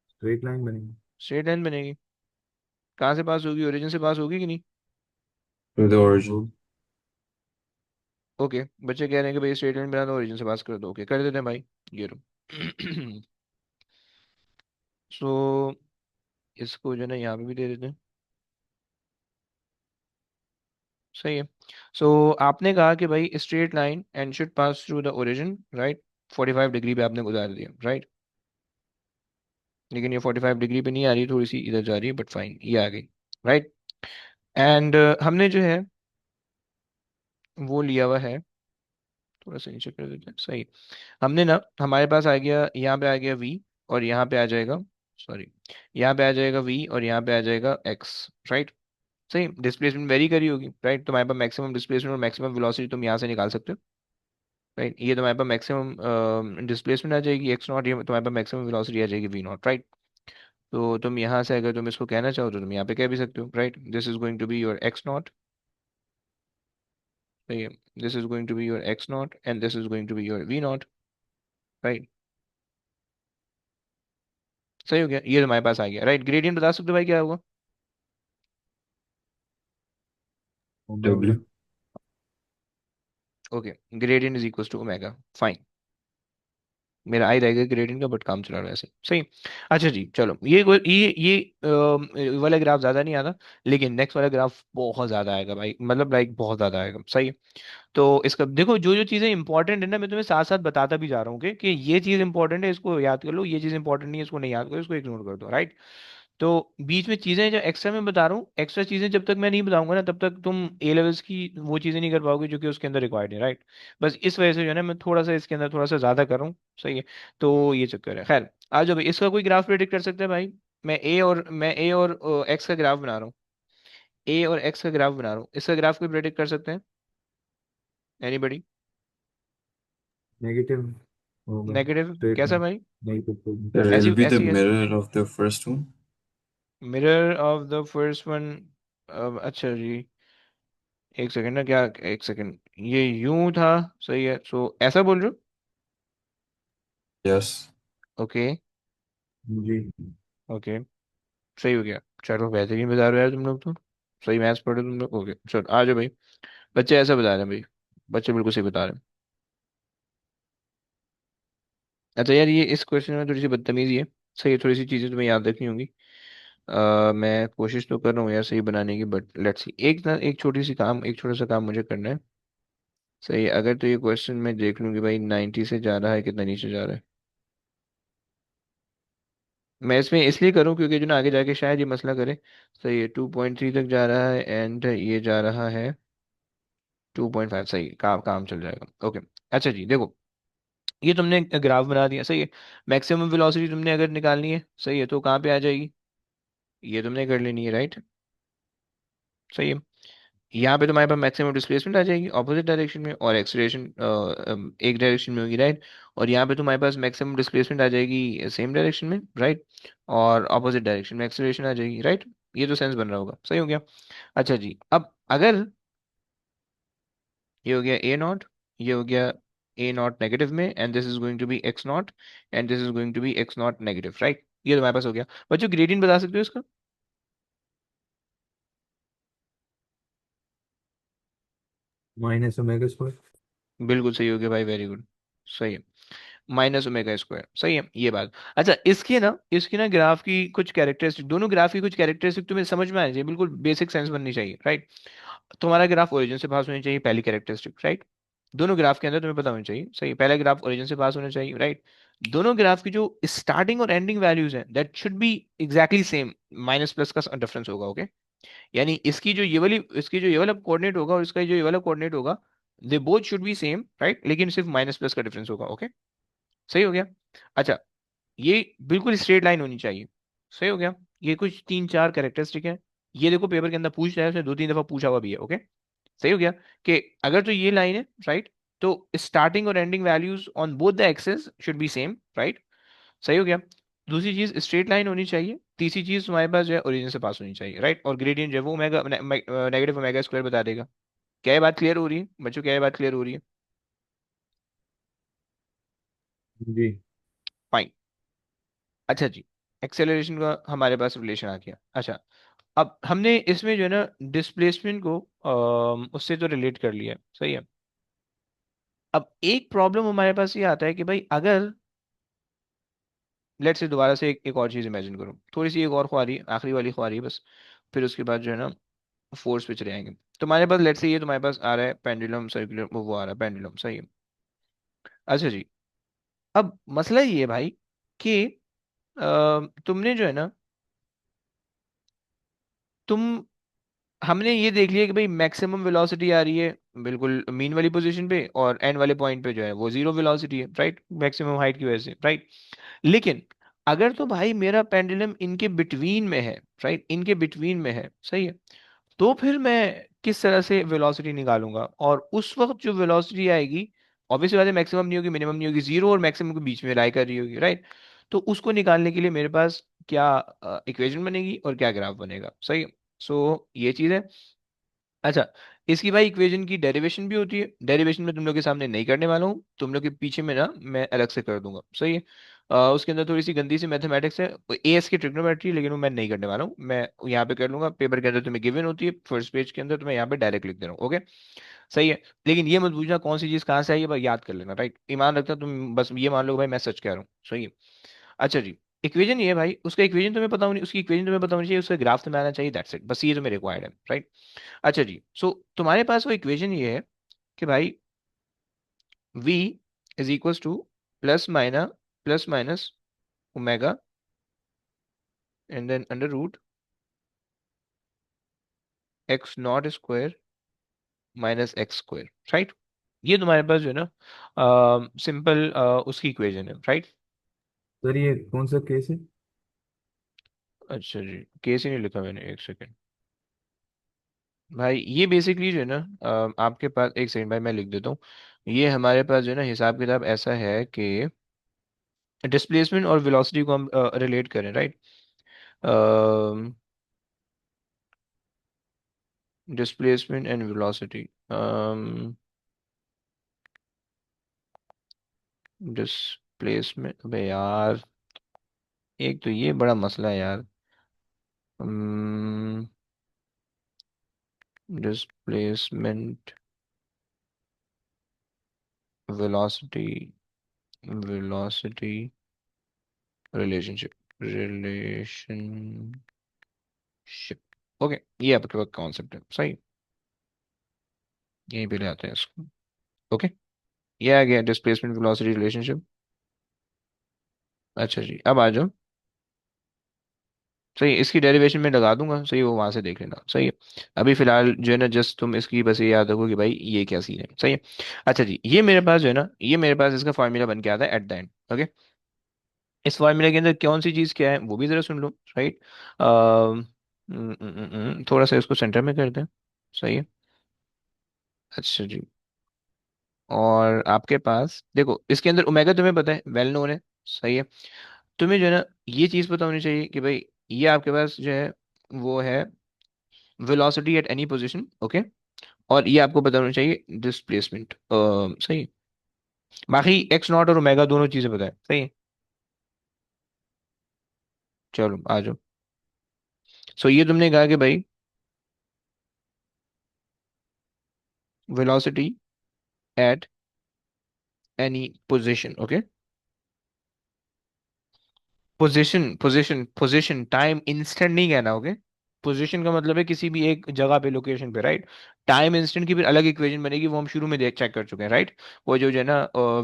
स्ट्रेट लाइन बनेगी। स्ट्रेट लाइन बनेगी। कहाँ से पास होगी, ओरिजिन से पास होगी कि नहीं? To the वो origin. ओके, बच्चे कह रहे हैं कि भाई स्ट्रेट लाइन बना दो, ओरिजिन से पास कर दो, ओके कर देते हैं भाई। ये लो। सो इसको जो है ना यहाँ पे भी दे देते हैं, सही है। सो आपने कहा कि भाई straight line and should pass through the origin, right. 45 degree पे आपने गुजार दिया, राइट। लेकिन ये 45 डिग्री पे नहीं आ रही, थोड़ी सी इधर जा रही है, बट फाइन ये आ गई, राइट। एंड हमने जो है वो लिया हुआ है, थोड़ा सा नीचे कर देते हैं, सही। हमने ना, हमारे पास आ गया, यहाँ पे आ गया v, और यहाँ पे आ जाएगा, सॉरी, यहाँ पे आ जाएगा v और यहाँ पे आ जाएगा x, राइट। सही, डिस्प्लेसमेंट वेरी करी होगी, राइट। तुम्हारे पास मैक्सिमम डिस्प्लेसमेंट और मैक्सिमम वेलोसिटी तुम यहाँ से निकाल सकते हो, राइट। ये तुम्हारे पास मैक्सिमम डिस्प्लेसमेंट आ जाएगी एक्स नॉट, ये तुम्हारे पास मैक्सिमम वेलोसिटी आ जाएगी वी नॉट, राइट। तो तुम यहाँ से अगर तुम इसको कहना चाहो तो तुम यहाँ पे कह भी सकते हो, right. This is going to be your x naught, सही है। This is going to be your x naught and this is going to be your v naught, right. सही हो गया, ये तुम्हारे पास आ गया, राइट। ग्रेडियंट बता सकते हो भाई क्या होगा? Omega. W. Okay, gradient is equal to omega, fine. मेरा आई रहेगा ग्रेडियंट का, बट काम चला रहा है ऐसे, सही। अच्छा जी, चलो ये वाला ग्राफ ज्यादा नहीं आता, लेकिन नेक्स्ट वाला ग्राफ बहुत ज्यादा आएगा भाई, मतलब लाइक बहुत ज्यादा आएगा, सही है। तो इसका देखो, जो जो चीजें इंपॉर्टेंट है ना, मैं तुम्हें साथ साथ बताता भी जा रहा हूँ कि ये चीज इंपॉर्टेंट है, इसको याद कर लो, ये चीज इंपॉर्टेंट नहीं है, इसको नहीं याद करो, इसको इग्नोर कर दो, राइट। तो बीच में चीजें जो एक्स्ट्रा मैं बता रहा हूँ, एक्स्ट्रा चीजें जब तक मैं नहीं बताऊंगा ना, तब तक तुम ए लेवल्स की वो चीजें नहीं कर पाओगे जो कि उसके अंदर रिक्वायर्ड है, राइट। बस इस वजह से जो है ना मैं थोड़ा सा इसके अंदर थोड़ा सा ज्यादा कर रहा हूँ, सही है। तो ये चक्कर है, खैर। आज भाई इसका कोई ग्राफ प्रेडिक्ट कर सकते हैं भाई? मैं ए और एक्स का ग्राफ बना रहा हूँ, ए और एक्स का ग्राफ बना रहा हूँ, इसका ग्राफ कोई प्रेडिक्ट कर सकते हैं? एनीबडी? नेगेटिव होगा। नेगेटिव स्ट्रेट कैसा लाइन। भाई? नेगेटिव। It ऐसी will be the ऐसी mirror of the first one. Mirror of the first one, अच्छा जी, एक सेकंड ना, क्या, एक सेकंड, ये यूं था, सही है, सो ऐसा बोल रहे हो? Yes. ओके। जी। ओके, सही हो गया। चलो बेहतरीन बता रहे हो यार तुम लोग तो, सही मैथ्स पढ़े तुम लोग। ओके चलो आ जाओ भाई। बच्चे ऐसा बता रहे हैं भाई, बच्चे बिल्कुल सही बता रहे हैं। अच्छा यार, ये इस क्वेश्चन में थोड़ी सी बदतमीजी है। सही है, थोड़ी सी चीज़ें तुम्हें याद रखनी होंगी। मैं कोशिश तो कर रहा हूँ यार सही बनाने की, बट लेट्स सी, एक ना एक छोटी सी काम, एक छोटा सा काम मुझे करना है। सही है, अगर तो ये क्वेश्चन मैं देख लूँ कि भाई 90 से जा रहा है, कितना नीचे जा रहा है। मैं इसमें इसलिए करूँ क्योंकि जो ना आगे जाके शायद ये मसला करे। सही है, 2.3 तक जा रहा है एंड ये जा रहा है 2.5। सही है, काम काम चल जाएगा। ओके। अच्छा जी देखो, ये तुमने ग्राफ बना दिया, सही है। मैक्सिमम वेलोसिटी तुमने अगर निकालनी है, सही है, तो कहाँ पे आ जाएगी? ये तुमने कर लेनी है, राइट? सही है। यहाँ पे तुम्हारे पास मैक्सिमम डिस्प्लेसमेंट आ जाएगी ऑपोजिट डायरेक्शन में, और एक्सीलरेशन एक डायरेक्शन में होगी, राइट? और यहाँ पे तुम्हारे पास मैक्सिमम डिस्प्लेसमेंट आ जाएगी सेम डायरेक्शन में, राइट? और ऑपोजिट डायरेक्शन में एक्सीलरेशन आ जाएगी, राइट? ये तो सेंस बन रहा होगा, सही हो गया। अच्छा जी, अब अगर ये हो गया ए नॉट, ये हो गया ए नॉट नेगेटिव में, and this is going to be x naught, and this is going to be x naught negative, right? ये तुम्हारे पास हो गया। बच्चों ग्रेडियंट बता सकते हो इसका? Minus omega square. बिल्कुल सही हो गया भाई, वेरी गुड। सही है, माइनस ओमेगा स्क्वायर, सही है ये बात। अच्छा, इसकी ना ग्राफ की कुछ कैरेक्टरिस्टिक, दोनों ग्राफ की कुछ कैरेक्टरिस्टिक तुम्हें समझ में आनी चाहिए, बिल्कुल बेसिक सेंस बननी चाहिए, राइट? तुम्हारा ग्राफ ओरिजिन से पास होनी चाहिए, पहली कैरेक्टरिस्टिक, राइट? दोनों ग्राफ के अंदर तुम्हें पता होना चाहिए, सही, पहला ग्राफ ओरिजिन से पास होना चाहिए, राइट? दोनों ग्राफ की जो स्टार्टिंग और एंडिंग वैल्यूज हैं that should be exactly same, minus plus का डिफरेंस होगा, ओके? यानी इसकी जो ये वाला कोऑर्डिनेट होगा और इसका जो ये वाला कोऑर्डिनेट होगा, they both should be same, right? लेकिन सिर्फ माइनस प्लस का डिफरेंस होगा, ओके? सही हो गया। अच्छा, ये बिल्कुल स्ट्रेट लाइन होनी चाहिए, सही हो गया। ये कुछ तीन चार कैरेक्टरिस्टिक है, ये देखो पेपर के अंदर पूछ रहा है, उसने दो तीन दफा पूछा हुआ भी है, ओके? सही हो गया कि अगर तो ये लाइन है, राइट, तो स्टार्टिंग और ending values on both the axes should be same, right? सही हो गया। दूसरी चीज स्ट्रेट लाइन होनी चाहिए। तीसरी चीज तुम्हारे पास जो है ओरिजिन से पास होनी चाहिए, राइट? और ग्रेडियंट जो है वो ओमेगा नेगेटिव ओमेगा स्क्वायर बता देगा। क्या ये बात क्लियर हो रही है बच्चों, क्या ये बात क्लियर हो रही है? जी। फाइन। अच्छा जी, एक्सेलरेशन का हमारे पास रिलेशन आ गया। अच्छा, अब हमने इसमें जो है ना डिस्प्लेसमेंट को उससे तो रिलेट कर लिया है, सही है। अब एक प्रॉब्लम हमारे पास ये आता है कि भाई अगर लेट से दोबारा से एक और चीज इमेजिन करो, थोड़ी सी एक और ख्वारी, आखिरी वाली ख्वारी है बस, फिर उसके बाद जो है ना फोर्स पे चले आएंगे। तुम्हारे पास लेट से ये तुम्हारे पास आ रहा है पेंडुलम सर्कुलर, वो आ रहा है पेंडुलम, सही है। अच्छा जी, अब मसला ये है भाई कि तुमने जो है ना, तुम हमने ये देख लिया कि भाई मैक्सिमम वेलोसिटी आ रही है बिल्कुल मीन वाली पोजीशन पे, और एंड वाले पॉइंट पे जो है वो जीरो वेलोसिटी है, राइट? मैक्सिमम हाइट की वजह से, राइट? लेकिन अगर तो भाई मेरा पेंडुलम इनके बिटवीन में है, राइट, इनके बिटवीन में है, सही है, तो फिर मैं किस तरह से वेलोसिटी निकालूंगा? और उस वक्त जो वेलोसिटी आएगी, ऑब्वियसली बात है, मैक्सिमम नहीं होगी, मिनिमम नहीं होगी, जीरो और मैक्सिमम के बीच में लाई कर रही होगी, राइट? तो उसको निकालने के लिए मेरे पास क्या इक्वेशन बनेगी और क्या ग्राफ बनेगा, सही? सो ये चीज़ है। अच्छा, इसकी भाई इक्वेशन की डेरिवेशन भी होती है, डेरिवेशन में तुम लोग के सामने नहीं करने वाला हूँ, तुम लोग के पीछे में ना मैं अलग से कर दूंगा, सही है। उसके अंदर थोड़ी सी गंदी सी मैथमेटिक्स है, एएस की ट्रिग्नोमेट्री, लेकिन वो मैं नहीं करने वाला हूँ, मैं यहाँ पे कर लूंगा। पेपर के अंदर तुम्हें गिवन होती है फर्स्ट पेज के अंदर, तो मैं यहाँ पे डायरेक्ट लिख दे रहा हूँ, ओके? सही है। लेकिन ये मत पूछना कौन सी चीज़ कहाँ से आई है, भाई याद कर लेना, राइट? ईमान रखता तुम बस ये मान लो भाई मैं सच कह रहा हूँ, सही है। अच्छा जी, इक्वेशन ये है भाई, उसका इक्वेशन तुम्हें पता होनी, उसकी इक्वेशन तुम्हें पता होनी चाहिए, उसका ग्राफ तुम्हें आना चाहिए, दैट्स इट, बस ये तुम्हें रिक्वायर्ड है, राइट? अच्छा जी, सो तुम्हारे पास वो इक्वेशन ये है कि भाई v is equals to plus minus omega and then under root x naught square minus x square, right? ये तुम्हारे पास जो है ना सिंपल उसकी इक्वेशन है, राइट? सर ये कौन सा केस है? अच्छा जी, केस ही नहीं लिखा मैंने, एक सेकेंड भाई। ये बेसिकली जो है ना आपके पास, एक सेकंड भाई मैं लिख देता हूँ। ये हमारे पास जो है ना हिसाब किताब ऐसा है कि डिस्प्लेसमेंट और वेलोसिटी को हम रिलेट करें, right? Displacement and velocity, displacement, अबे यार एक तो ये बड़ा मसला है यार। Displacement, velocity, velocity, relationship, relationship. Okay, ये आपके पास कॉन्सेप्ट है, सही। यहीं पे ले आते हैं इसको। ओके, ये आ गया डिस्प्लेसमेंट वेलोसिटी रिलेशनशिप। अच्छा जी, अब आ जाओ। सही, इसकी डेरिवेशन में लगा दूंगा, सही, वो वहां से देख लेना, सही है। अभी फिलहाल जो है ना, जस्ट तुम इसकी बस ये याद रखो कि भाई ये क्या सीन है, सही है। अच्छा जी, ये मेरे पास जो है ना, ये मेरे पास इसका फॉर्मूला बन के आता है एट द एंड। ओके, इस फॉर्मूले के अंदर कौन सी चीज़ क्या है वो भी जरा सुन लो, राइट। थोड़ा सा इसको सेंटर में कर दें, सही है। अच्छा जी, और आपके पास देखो इसके अंदर ओमेगा तुम्हें पता है, वेल नोन है, सही है। तुम्हें जो है ना ये चीज़ पता होनी चाहिए कि भाई ये आपके पास जो है वो है velocity at any position, okay. और ये आपको पता होना चाहिए डिस्प्लेसमेंट, सही। बाकी एक्स नॉट और ओमेगा दोनों चीज़ें पता है, सही है। चलो आ जाओ। सो ये तुमने कहा कि भाई velocity at any position, okay. Position, position, position, time instant नहीं कहना, ओके। पोजीशन का मतलब है किसी भी एक जगह पे, लोकेशन पे, राइट। टाइम इंस्टेंट की फिर अलग इक्वेशन बनेगी, वो हम शुरू में देख चेक कर चुके हैं, राइट। वो जो है ना,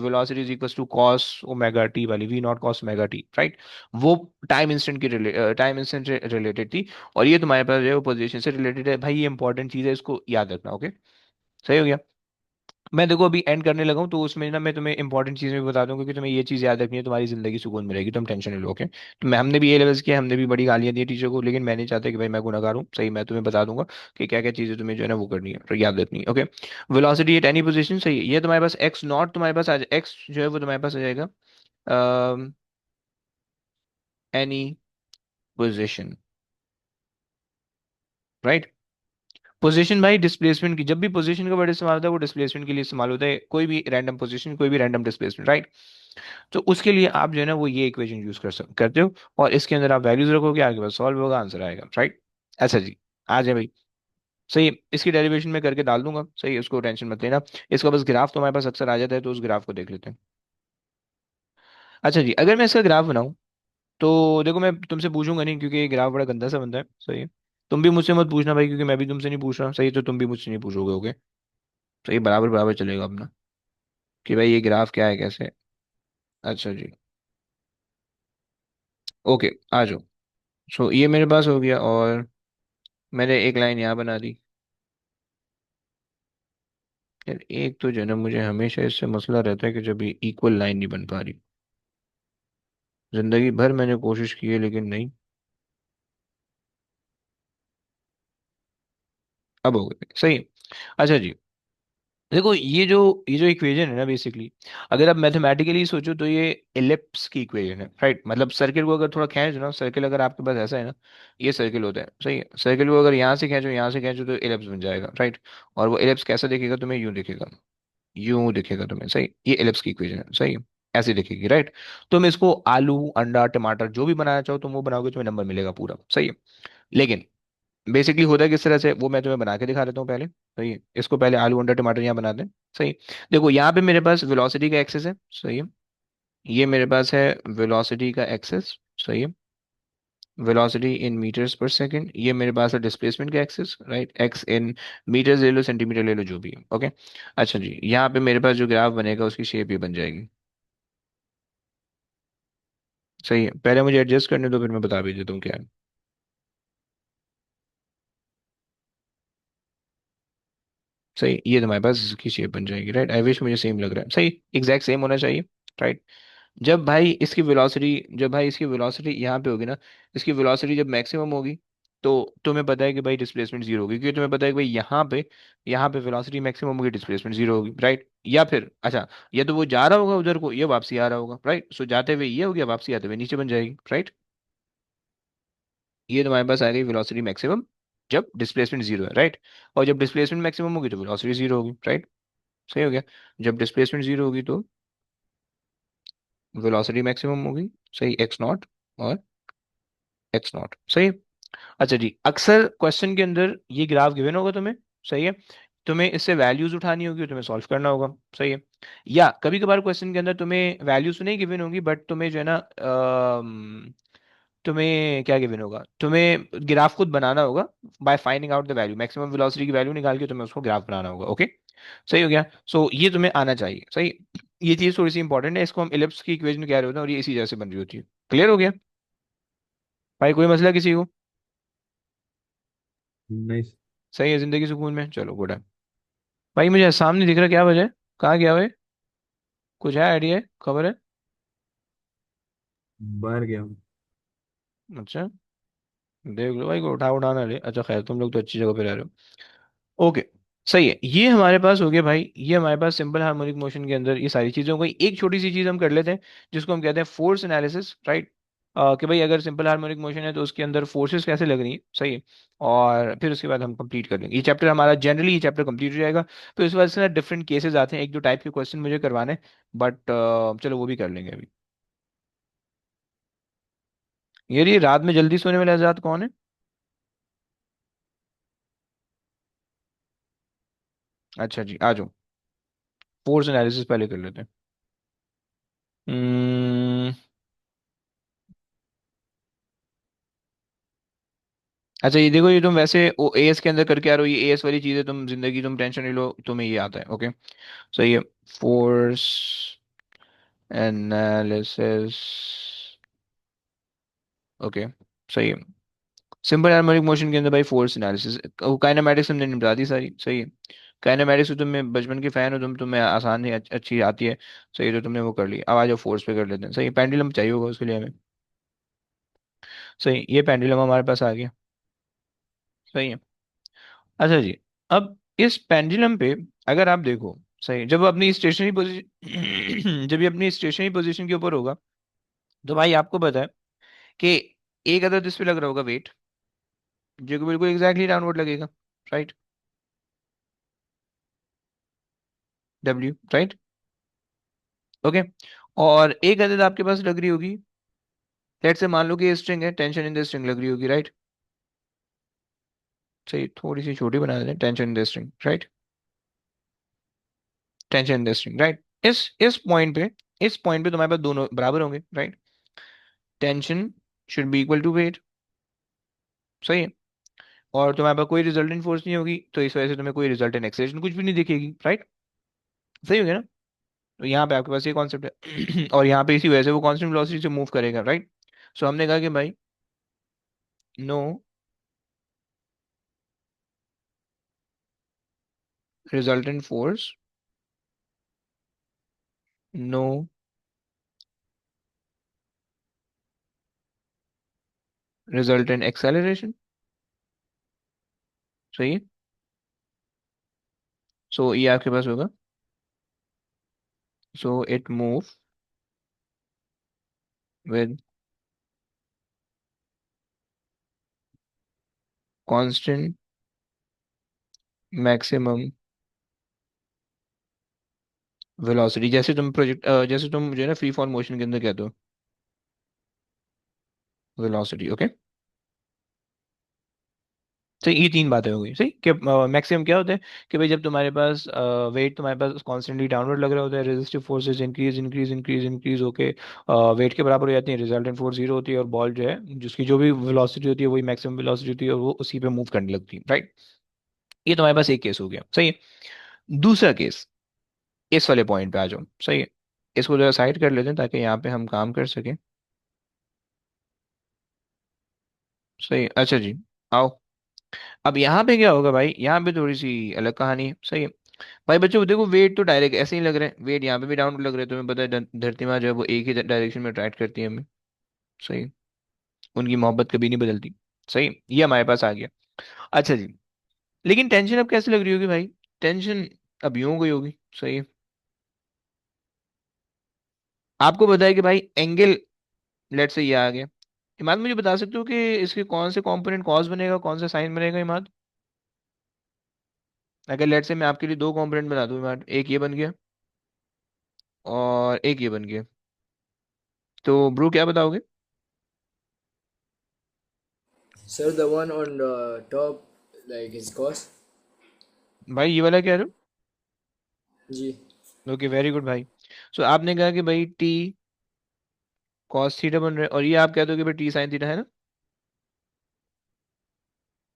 velocity is equal to cos omega t वाली, v naught cos omega T, right. वो टाइम इंस्टेंट की टाइम इंस्टेंट से रिलेटेड थी। और ये तुम्हारे पास जो है वो पोजीशन से रिलेटेड है भाई, ये इंपॉर्टेंट चीज है, इसको याद रखना, ओके। सही हो गया। मैं देखो अभी एंड करने लगा हूँ, तो उसमें ना मैं तुम्हें इंपॉर्टेंट चीजें भी बता दूंगा, क्योंकि तुम्हें ये चीज याद रखनी है, तुम्हारी जिंदगी सुकून में रहेगी, तुम टेंशन नहीं लो, ओके। तो मैं, हमने भी ये लेवल्स किया, हमने भी बड़ी गालियां दी टीचर को, लेकिन मैं नहीं चाहता कि भाई मैं गुनहगार हूँ, सही। मैं तुम्हें बता दूंगा कि क्या क्या चीजें तुम्हें जो है ना वो करनी है, तो याद रखनी है, okay. Velocity at any position, सही है। ये तुम्हारे पास एक्स नॉट तुम्हारे पास आ, एक्स जो है वो तुम्हारे पास आ जाएगा एनी पोजीशन, राइट। पोजीशन भाई डिस्प्लेसमेंट की, जब भी पोजीशन का वर्ड इस्तेमाल होता है वो डिस्प्लेसमेंट के लिए इस्तेमाल होता है, कोई भी रैंडम पोजीशन, कोई भी रैंडम डिस्प्लेसमेंट, राइट। तो उसके लिए आप जो है ना वो ये इक्वेशन यूज करते हो, और इसके अंदर आप वैल्यूज रखोगे, आगे बस सॉल्व होगा, आंसर आएगा, राइट। अच्छा जी, आ जाए भाई। सही है, इसकी डेरिवेशन में करके डाल दूंगा, सही है, उसको टेंशन मत लेना। इसका बस ग्राफ तो हमारे पास अक्सर आ जाता है, तो उस ग्राफ को देख लेते हैं। अच्छा जी, अगर मैं इसका ग्राफ बनाऊं, तो देखो मैं तुमसे पूछूंगा नहीं, क्योंकि ये ग्राफ बड़ा गंदा सा बनता है, सही है। तुम भी मुझसे मत पूछना भाई, क्योंकि मैं भी तुमसे नहीं पूछ रहा, सही है, तो तुम भी मुझसे नहीं पूछोगे, ओके। तो ये बराबर बराबर चलेगा अपना, कि भाई ये ग्राफ क्या है, कैसे है। अच्छा जी, ओके, आ जाओ। सो ये मेरे पास हो गया, और मैंने एक लाइन यहाँ बना दी। यार एक तो जो है ना मुझे हमेशा इससे मसला रहता है कि जब ये इक्वल लाइन नहीं बन पा रही, जिंदगी भर मैंने कोशिश की है लेकिन नहीं। अब हो गई, सही है। अच्छा जी, देखो ये जो इक्वेशन है ना, बेसिकली अगर आप मैथमेटिकली सोचो तो ये एलिप्स की इक्वेशन है, राइट। मतलब सर्किल को अगर थोड़ा खींचो ना, सर्किल अगर आपके पास ऐसा है ना, ये सर्किल होता है, सही है। सर्किल को अगर यहाँ से खींचो, यहाँ से खींचो, तो एलिप्स बन जाएगा, राइट। और वो एलिप्स कैसा दिखेगा तुम्हें, यूं दिखेगा, यूं दिखेगा तुम्हें, सही। ये एलिप्स की इक्वेशन है, सही है। ऐसे दिखेगी, राइट। तुम इसको आलू, अंडा, टमाटर जो भी बनाना चाहो तुम वो बनाओगे, तुम्हें नंबर मिलेगा पूरा, सही है। लेकिन बेसिकली होता है किस तरह से, वो मैं तुम्हें बना के दिखा देता हूँ पहले, सही है। इसको पहले आलू, अंडा, टमाटर यहाँ बनाते हैं, सही। देखो यहाँ पे मेरे पास वेलोसिटी का एक्सेस है, सही है। ये मेरे पास है वेलोसिटी का एक्सेस, सही है। Velocity in metres per second, ये मेरे पास है डिस्प्लेसमेंट का axes, right. X in metres ले लो, सेंटीमीटर ले लो, जो भी है, ओके। अच्छा जी, यहाँ पे मेरे पास जो ग्राफ बनेगा उसकी शेप ये बन जाएगी, सही है। पहले मुझे एडजस्ट करने दो, फिर मैं बता भी देता हूँ क्या है। सही, ये तुम्हारे पास इसकी शेप बन जाएगी, राइट। आई विश मुझे सेम लग रहा है, सही, एग्जैक्ट सेम होना चाहिए, राइट। जब भाई इसकी वेलोसिटी यहाँ पे होगी ना, इसकी वेलोसिटी जब मैक्सिमम होगी, तो तुम्हें पता है कि भाई डिस्प्लेसमेंट जीरो होगी, क्योंकि तुम्हें पता है कि भाई यहाँ पे वेलोसिटी मैक्सिमम होगी, डिस्प्लेसमेंट जीरो होगी, राइट। या फिर अच्छा, या तो वो जा रहा होगा उधर को, ये वापसी आ रहा होगा, राइट। सो जाते हुए ये हो गया, वापसी आते हुए नीचे बन जाएगी, राइट। ये तुम्हारे पास आ गई वेलोसिटी मैक्सिमम, जब डिस्प्लेसमेंट जीरो है, राइट। और जब डिस्प्लेसमेंट मैक्सिमम होगी तो वेलोसिटी जीरो होगी, राइट। सही हो गया। जब डिस्प्लेसमेंट जीरो होगी तो वेलोसिटी मैक्सिमम होगी, सही, एक्स नॉट और एक्स नॉट, सही। अच्छा जी, अक्सर क्वेश्चन के अंदर ये ग्राफ गिवन होगा तुम्हें, सही है। तुम्हें इससे वैल्यूज उठानी होगी, तुम्हें सॉल्व करना होगा, सही है। या कभी कभार क्वेश्चन के अंदर तुम्हें वैल्यूज तो नहीं गिवन होगी, बट तुम्हें जो है ना तुम्हें क्या गिवन होगा, तुम्हें ग्राफ खुद बनाना होगा। By finding out the value, maximum velocity की वैल्यू निकाल के तुम्हें उसको ग्राफ बनाना होगा, ओके। सही हो गया। सो ये तुम्हें आना चाहिए, सही। ये चीज थोड़ी सी इंपॉर्टेंट है, इसको हम इलिप्स की इक्वेशन कह रहे होते हैं और ये इसी जैसे बन रही होती है। क्लियर हो गया भाई, कोई मसला किसी को? नहीं। सही है, जिंदगी सुकून में, चलो गुड है। भाई मुझे सामने दिख रहा, क्या वजह है? कहाँ गया भाई? कुछ है, आइडिया है, खबर है? बाहर गया हूँ। अच्छा, देख लो भाई, को उठाना ले। अच्छा खैर, तुम लोग तो अच्छी जगह पे रह रहे हो, ओके। सही है, ये हमारे पास हो गया भाई, ये हमारे पास सिंपल हार्मोनिक मोशन के अंदर ये सारी चीजें हो गई। एक छोटी सी चीज हम कर लेते हैं, जिसको हम कहते हैं फोर्स एनालिसिस, राइट। कि भाई अगर सिंपल हार्मोनिक मोशन है तो उसके अंदर फोर्सेस कैसे लग रही है, सही है। और फिर उसके बाद हम कंप्लीट कर लेंगे ये चैप्टर, हमारा जनरली ये चैप्टर कंप्लीट हो जाएगा। फिर उसके बाद से डिफरेंट केसेस आते हैं, एक दो टाइप के क्वेश्चन मुझे करवाने, बट चलो वो भी कर लेंगे अभी। ये रात में जल्दी सोने वाले आजाद कौन है? अच्छा जी, आ जाओ। फोर्स एनालिसिस पहले कर लेते हैं। हम्म, अच्छा ये देखो, ये तुम वैसे ओ एएस के अंदर करके आ रहे हो, ये एएस वाली चीजें तुम जिंदगी, तुम टेंशन नहीं लो, तुम्हें ये आता है, ओके। सही है। फोर्स एनालिसिस, ओके, सही है। सिंपल हार्मोनिक मोशन के अंदर भाई फोर्स एनालिसिस, काइनेमेटिक्स हमने निपटा दी सारी, सही है। काइनेमेटिक्स तो तुम्हें बचपन के फैन हो तुम, तुम्हें आसान है, अच्छी आती है, सही है, तो तुमने वो कर ली। अब आ जाओ फोर्स पे कर लेते हैं, सही। पेंडुलम चाहिए होगा उसके लिए हमें, सही। ये पेंडुलम हमारे पास आ गया, सही है। अच्छा जी, अब इस पेंडुलम पे अगर आप देखो, सही, जब वो अपनी स्टेशनरी पोजीशन जब ये अपनी स्टेशनरी पोजीशन के ऊपर होगा, तो भाई आपको पता है कि एक अदर इस पे लग रहा होगा वेट, जो कि बिल्कुल एग्जैक्टली डाउनवर्ड लगेगा, राइट। W, right, okay. और एक अदद आपके पास लग रही होगी, लेट से मान लो कि ये स्ट्रिंग है, टेंशन इन द स्ट्रिंग लग रही होगी, राइट। सही, थोड़ी सी छोटी बना देते हैं, tension in the string, right. Tension in the string, right. इस पॉइंट पे तुम्हारे पास दोनों बराबर होंगे, right. Tension should be equal to weight, सही है। और तुम्हारे पास कोई रिजल्टेंट फोर्स नहीं होगी, तो इस वजह से तुम्हें कोई रिजल्टेंट एक्सेलरेशन कुछ भी नहीं दिखेगी, राइट। सही हो गया ना? तो यहाँ पे आपके पास ये कॉन्सेप्ट है और यहाँ पे इसी वजह से वो कांस्टेंट वेलोसिटी से मूव करेगा, राइट। सो हमने कहा कि भाई no resultant force, no resultant acceleration, सही है। सो ये आपके पास होगा, so it move with constant maximum velocity, जैसे तुम जो है ना फ्री फॉल मोशन के अंदर कहते हो, वेलोसिटी, ओके। तो ये तीन बातें हो गई, सही। कि मैक्सिमम क्या होता है, कि भाई जब तुम्हारे पास वेट तुम्हारे पास कॉन्स्टेंटली डाउनवर्ड लग रहा होता है, resistive forces increase increase increase increase होके वेट के बराबर हो जाती है, रिजल्टेंट फोर्स जीरो होती है, और बॉल जो है जिसकी जो भी वेलोसिटी होती है वही मैक्सिमम वेलोसिटी होती है, और वो उसी पे मूव करने लगती है, राइट। ये तुम्हारे पास एक केस हो गया, सही है। दूसरा केस, इस वाले पॉइंट पे आ जाओ, सही है। इसको जरा साइड कर लेते हैं ताकि यहाँ पे हम काम कर सकें, सही है। अच्छा जी, आओ। अब यहाँ पे क्या होगा भाई, यहाँ पे थोड़ी सी अलग कहानी है, सही है। भाई बच्चों देखो, वेट तो डायरेक्ट ऐसे ही लग रहे हैं, वेट यहाँ पे भी डाउन लग रहे हैं, तुम्हें पता है धरती माँ जो है वो एक ही डायरेक्शन में अट्रैक्ट करती है हमें, सही। उनकी मोहब्बत कभी नहीं बदलती, सही। ये हमारे पास आ गया। अच्छा जी, लेकिन टेंशन अब कैसे लग रही होगी भाई? टेंशन अब यूं हो गई होगी, सही है। आपको पता है कि भाई एंगल, लेट से ये आ गया, इमाद मुझे बता सकते हो कि इसके कौन से कंपोनेंट कॉस बनेगा, कौन सा साइन बनेगा इमाद? अगर लेट से मैं आपके लिए दो कंपोनेंट बना दूं इमाद, एक ये बन गया और एक ये बन गया, तो ब्रो क्या बताओगे? Sir, the one on the top, like is cos. भाई ये वाला कह रहे G. हो? ओके वेरी गुड भाई। सो आपने कहा कि भाई टी कॉस थीटा बन रहा है, और ये आप कह दो कि भाई टी साइन थीटा है ना,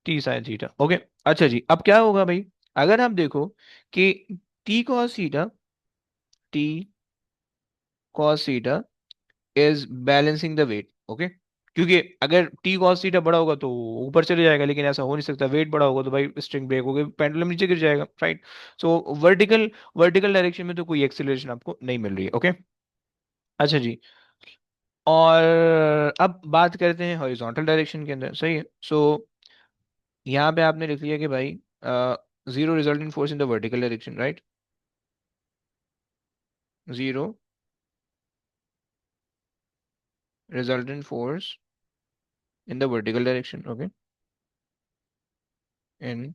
टी साइन थीटा। ओके। अच्छा जी, अब क्या होगा भाई, अगर आप देखो कि T cos theta, T cos theta is balancing the weight. Okay, क्योंकि अगर टी कॉस थीटा बड़ा होगा तो ऊपर चले जाएगा, लेकिन ऐसा हो नहीं सकता, वेट बड़ा होगा तो भाई स्ट्रिंग ब्रेक होगी, पेंडुलम नीचे गिर जाएगा, राइट? सो वर्टिकल वर्टिकल डायरेक्शन में तो कोई एक्सेलरेशन आपको नहीं मिल रही है। ओके। अच्छा जी, और अब बात करते हैं हॉरिजॉन्टल डायरेक्शन के अंदर, सही है। सो यहाँ पे आपने लिख लिया कि भाई zero resultant force in the vertical direction, right? Zero resultant force in the vertical direction. Okay, in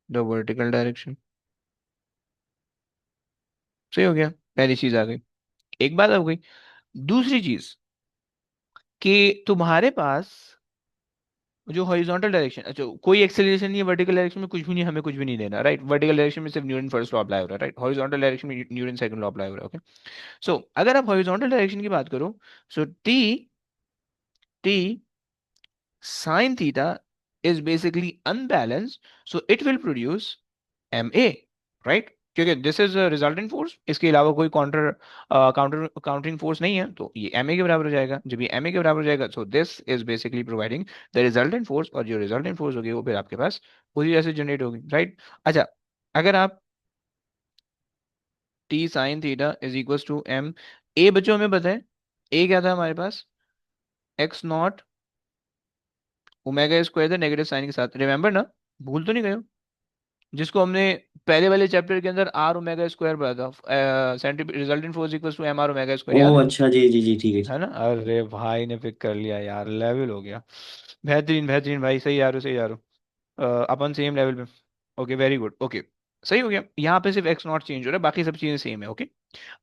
the vertical direction. सही हो गया, पहली चीज आ गई। एक बात हो गई। दूसरी चीज कि तुम्हारे पास जो हॉरिजॉन्टल डायरेक्शन, अच्छा कोई एक्सेलरेशन नहीं है वर्टिकल डायरेक्शन में, कुछ भी नहीं, हमें कुछ भी नहीं देना, राइट? वर्टिकल डायरेक्शन में सिर्फ न्यूटन फर्स्ट लॉ अप्लाई हो रहा है, राइट? हॉरिजॉन्टल डायरेक्शन में न्यूटन सेकंड लॉ अप्लाई हो रहा है। ओके। सो अगर आप हॉरिजॉन्टल डायरेक्शन की बात करो, so t t sin theta is basically unbalanced, so it will produce ma, right? क्योंकि दिस इज रिजल्टेंट फोर्स, इसके अलावा कोई काउंटरिंग फोर्स नहीं है, तो ये ma के बराबर हो जाएगा। जब ये ma के बराबर हो जाएगा, so this is basically providing the resultant force, और जो रिजल्टेंट फोर्स होगी वो फिर आपके पास उसी जैसे जनरेट होगी, राइट? अच्छा, अगर आप t sin theta is equal to m, a बच्चों हमें पता है, a क्या था हमारे पास? x नॉट ओमेगा स्क्वायर था नेगेटिव साइन के साथ, रिमेंबर ना? भूल तो नहीं गए हो? जिसको हमने पहले वाले चैप्टर के अंदर आर ओमेगा स्क्वायर पढ़ा था, सेंट्री resultant force equals to m r omega square, याद ओह है? अच्छा, जी जी जी, ठीक है जी। है ना? अरे भाई ने पिक कर लिया यार, लेवल हो गया। बेहतरीन बेहतरीन भाई, सही आ रहे हो, सही आ रहे हो। अपन सेम लेवल पे। Okay very good. ओके, सही हो गया। यहाँ पे सिर्फ एक्स नॉट चेंज हो रहा है, बाकी सब चीजें सेम है। ओके।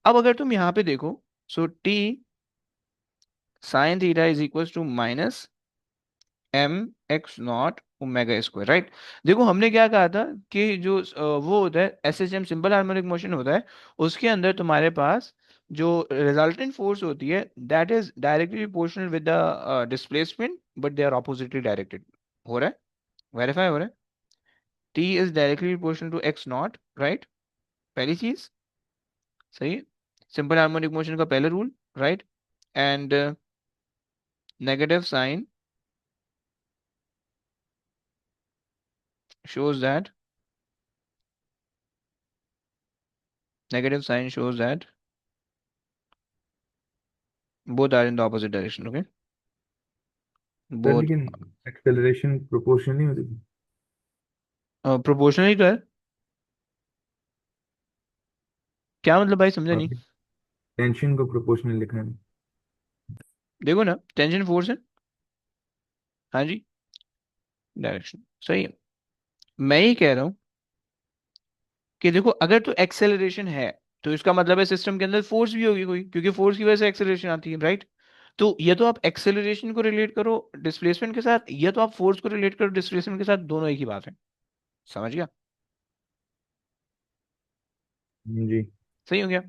अब अगर तुम यहाँ पे देखो, so t sine theta is equal to minus m x naught omega square, right? देखो हमने क्या कहा था कि जो वो होता है S H M, simple harmonic motion होता है, उसके अंदर तुम्हारे पास जो रिजल्टेंट फोर्स होती है that is directly proportional with the displacement, but they are oppositely directed. हो रहा है? वेरीफाई हो रहा है? T is directly proportional to x naught, right? पहली चीज, सही है। सिंपल हार्मोनिक मोशन का पहला rule, right? And negative sign shows that negative sign shows that both are in the opposite direction. Okay, sir both लेकिन acceleration proportional नहीं होती? Proportionally तो है। क्या मतलब भाई, समझा नहीं। आपने टेंशन को प्रोपोर्शनल लिखा है। देखो ना, टेंशन फोर्स है, हाँ जी, डायरेक्शन सही है। मैं ही कह रहा हूँ कि देखो अगर तो एक्सेलरेशन है, तो इसका मतलब है सिस्टम के अंदर फोर्स भी होगी कोई, क्योंकि फोर्स की वजह से एक्सेलरेशन आती है, राइट? तो या तो आप एक्सेलरेशन को रिलेट करो डिस्प्लेसमेंट के साथ, या तो आप फोर्स को रिलेट करो डिस्प्लेसमेंट के साथ, दोनों एक ही बात है। समझ गया? जी। सही हो गया।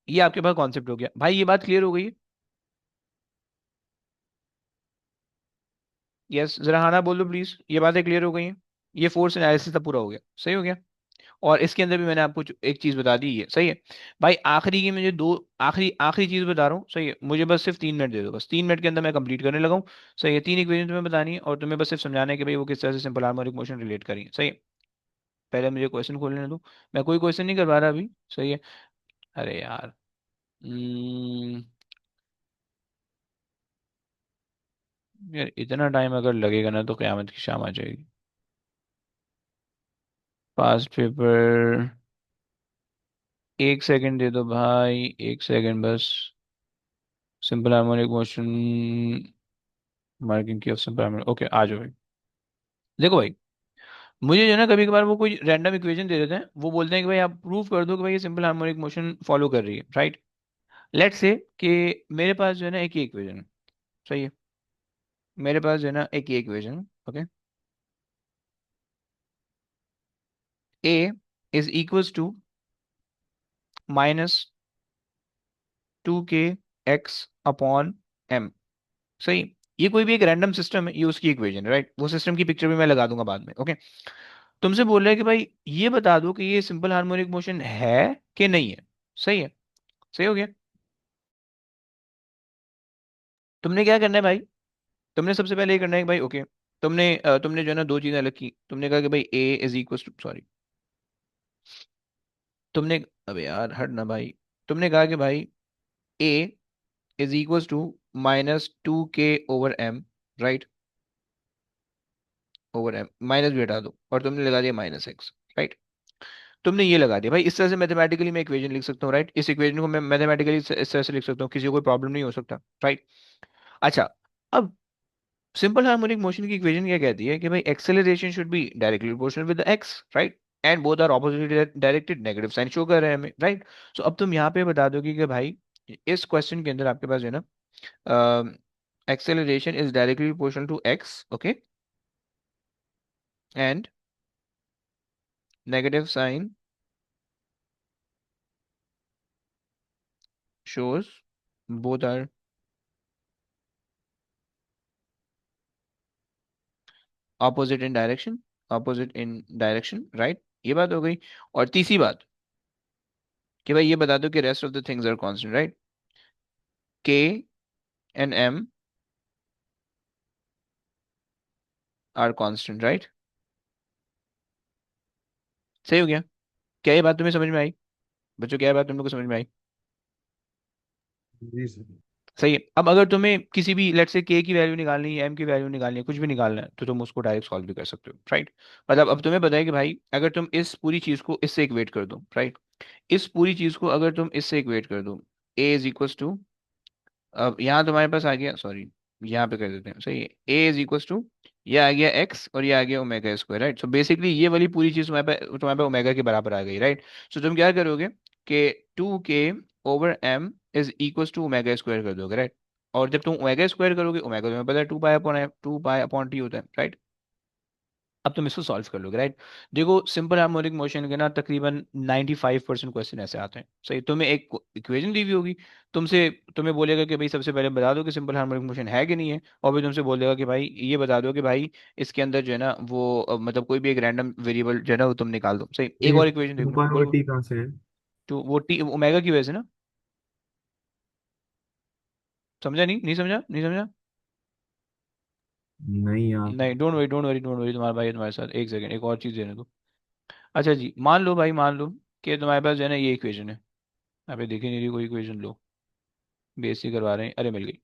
ये आपके पास कॉन्सेप्ट हो गया भाई, ये बात क्लियर हो गई है? यस, जरा हाँ ना बोल दो प्लीज, ये बातें क्लियर हो गई हैं? ये फोर्स एनालिसिस तो पूरा हो गया, सही हो गया। और इसके अंदर भी मैंने आपको एक चीज बता दी है, सही है। भाई आखिरी की मुझे दो, आखिरी आखिरी चीज बता रहा हूँ, सही है। मुझे बस सिर्फ 3 मिनट दे दो, बस 3 मिनट के अंदर मैं कंप्लीट करने लगा हूँ। सही है, तीन इक्वेशन तुम्हें बतानी है, और तुम्हें बस सिर्फ समझाना है कि भाई वो किस तरह से सिंपल हार्मोनिक मोशन रिलेट करी, सही है। पहले मुझे क्वेश्चन खोलने दो, मैं कोई क्वेश्चन नहीं करवा रहा अभी, सही है। अरे यार, यार इतना टाइम अगर लगेगा ना तो क्यामत की शाम आ जाएगी। पास्ट पेपर, एक सेकंड दे दो भाई, एक सेकंड बस। सिंपल हार्मोनिक मोशन, मार्किंग की ऑफ सिंपल हार्मोनिक, ओके आ जाओ भाई। देखो भाई, मुझे जो है ना कभी कभार वो कोई रैंडम इक्वेशन दे देते हैं, वो बोलते हैं कि भाई आप प्रूव कर दो कि भाई ये सिंपल हार्मोनिक मोशन फॉलो कर रही है, राइट। लेट्स से कि मेरे पास जो है ना एक ही इक्वेशन है, सही है। मेरे पास जो है ना एक ही equation, okay. A is equals to -2k x/m, सही। ये कोई भी एक रैंडम सिस्टम है, ये उसकी इक्वेशन है, राइट। वो सिस्टम की पिक्चर भी मैं लगा दूंगा बाद में, ओके। तुमसे बोल रहा है कि भाई ये बता दो कि ये सिंपल हार्मोनिक मोशन है कि नहीं है, सही है। सही हो गया। तुमने क्या करना है भाई, तुमने सबसे पहले ये करना है कि भाई ओके, तुमने जो है ना दो चीजें अलग की। तुमने कहा कि भाई a is equal to, sorry, तुमने, अबे यार हट ना भाई। तुमने कहा कि भाई a is equal to -2k/m, right, over m, minus भी हटा दो और तुमने लगा दिया -x, राइट। तुमने ये लगा दिया भाई, इस तरह से मैथमेटिकली मैं इक्वेशन लिख सकता हूँ, राइट। इस इक्वेशन को मैं मैथमेटिकली इस तरह से लिख सकता हूँ, किसी को कोई प्रॉब्लम नहीं हो सकता, राइट। अच्छा, अब सिंपल हार्मोनिक मोशन की इक्वेशन क्या कहती है कि भाई acceleration should be directly proportional with x, right, and both are opposite directed, negative sign show कर रहे हैं हमें, राइट। सो अब तुम यहाँ पे बता दोगे कि भाई इस क्वेश्चन के अंदर आपके पास जो है ना acceleration is directly proportional to x, okay, and negative sign shows both are opposite in direction, opposite in direction, right। ये बात हो गई। और तीसरी बात कि भाई ये बता दो कि rest of the things are constant, right. k and m are constant, right. सही हो गया। क्या ये बात तुम्हें समझ में आई बच्चों, क्या ये बात तुम लोग को समझ में आई? जी सर। सही है। अब अगर तुम्हें किसी भी लेट से के की वैल्यू निकालनी है, एम की वैल्यू निकालनी है, कुछ भी निकालना है, तो तुम उसको डायरेक्ट सॉल्व भी कर सकते हो, राइट। मतलब अब तुम्हें बताया कि भाई अगर तुम इस पूरी चीज को इससे इक्वेट कर दो, राइट, इस पूरी चीज को अगर तुम इससे इक्वेट कर दो, ए इज इक्वल टू, अब यहाँ तुम्हारे पास आ गया, सॉरी यहाँ पे कर देते हैं, सही है। ए इज इक्वल टू, ये आ गया एक्स और ये आ गया omega square, right. So basically ये वाली पूरी चीज तुम्हारे पे ओमेगा के बराबर आ गई, राइट। सो तुम क्या करोगे कि 2k/m is equal to omega square कर दोगे, राइट। और जब तुम ओमेगा स्क्वायर करोगे, ओमेगा तुम्हें पता है 2 पाई अपॉन टी होता है, राइट। अब तुम इसको सॉल्व कर लोगे, राइट। देखो सिंपल हार्मोनिक मोशन के ना तकरीबन 95% क्वेश्चन ऐसे आते हैं, सही। तुम्हें एक इक्वेशन दी हुई होगी, तुमसे तुम्हें बोलेगा कि भाई सबसे पहले बता दो कि सिंपल हार्मोनिक मोशन है कि नहीं है, और फिर तुमसे बोलेगा कि भाई ये बता दो कि भाई इसके अंदर जो है ना वो मतलब कोई भी एक रैंडम वेरिएबल जो है ना वो तुम निकाल दो, सही। एक ये और इक्वेशन देख टू लो, पाई बोलो और बोलो। टी कहाँ से है? तो वो टी ओमेगा की वजह से ना, समझा नहीं, नहीं समझा, नहीं समझा। नहीं यार। नहीं, don't worry don't worry don't worry, तुम्हारा भाई है तुम्हारे साथ, एक सेकंड एक और चीज देने दो। अच्छा जी, मान लो भाई, मान लो कि तुम्हारे पास जो है ना ये इक्वेशन है, यहाँ पे दिखी नहीं रही कोई इक्वेशन, लो बेइज्जती करवा रहे हैं, अरे मिल गई।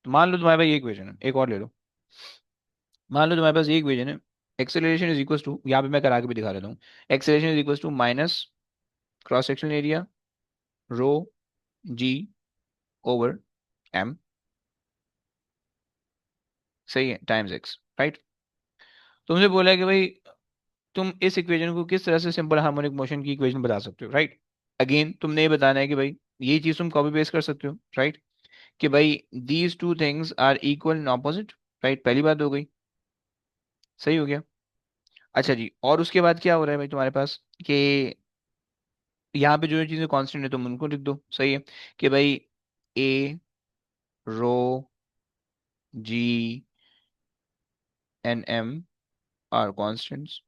तो मान लो तुम्हारे पास ये इक्वेशन है, एक और ले लो। मान लो तुम्हारे पास ये इक्वेशन है, एक्सेलरेशन इज इक्वल टू, यहाँ पे मैं करा के भी दिखा देता हूँ, acceleration is equal to minus cross sectional area rho g over m, सही है, टाइम्स एक्स, राइट। तुमसे बोला है कि भाई तुम इस इक्वेशन को किस तरह से सिंपल हार्मोनिक मोशन की इक्वेशन बता सकते हो, राइट। अगेन तुमने ये बताना है कि भाई ये चीज तुम कॉपी पेस्ट कर सकते हो, राइट, कि भाई these two things are equal in opposite, right, पहली बात हो गई, सही हो गया। अच्छा जी, और उसके बाद क्या हो रहा है भाई तुम्हारे पास कि यहाँ पे जो जो चीजें कांस्टेंट है तुम उनको लिख दो, सही है। कि भाई ए rho ji and M R constants,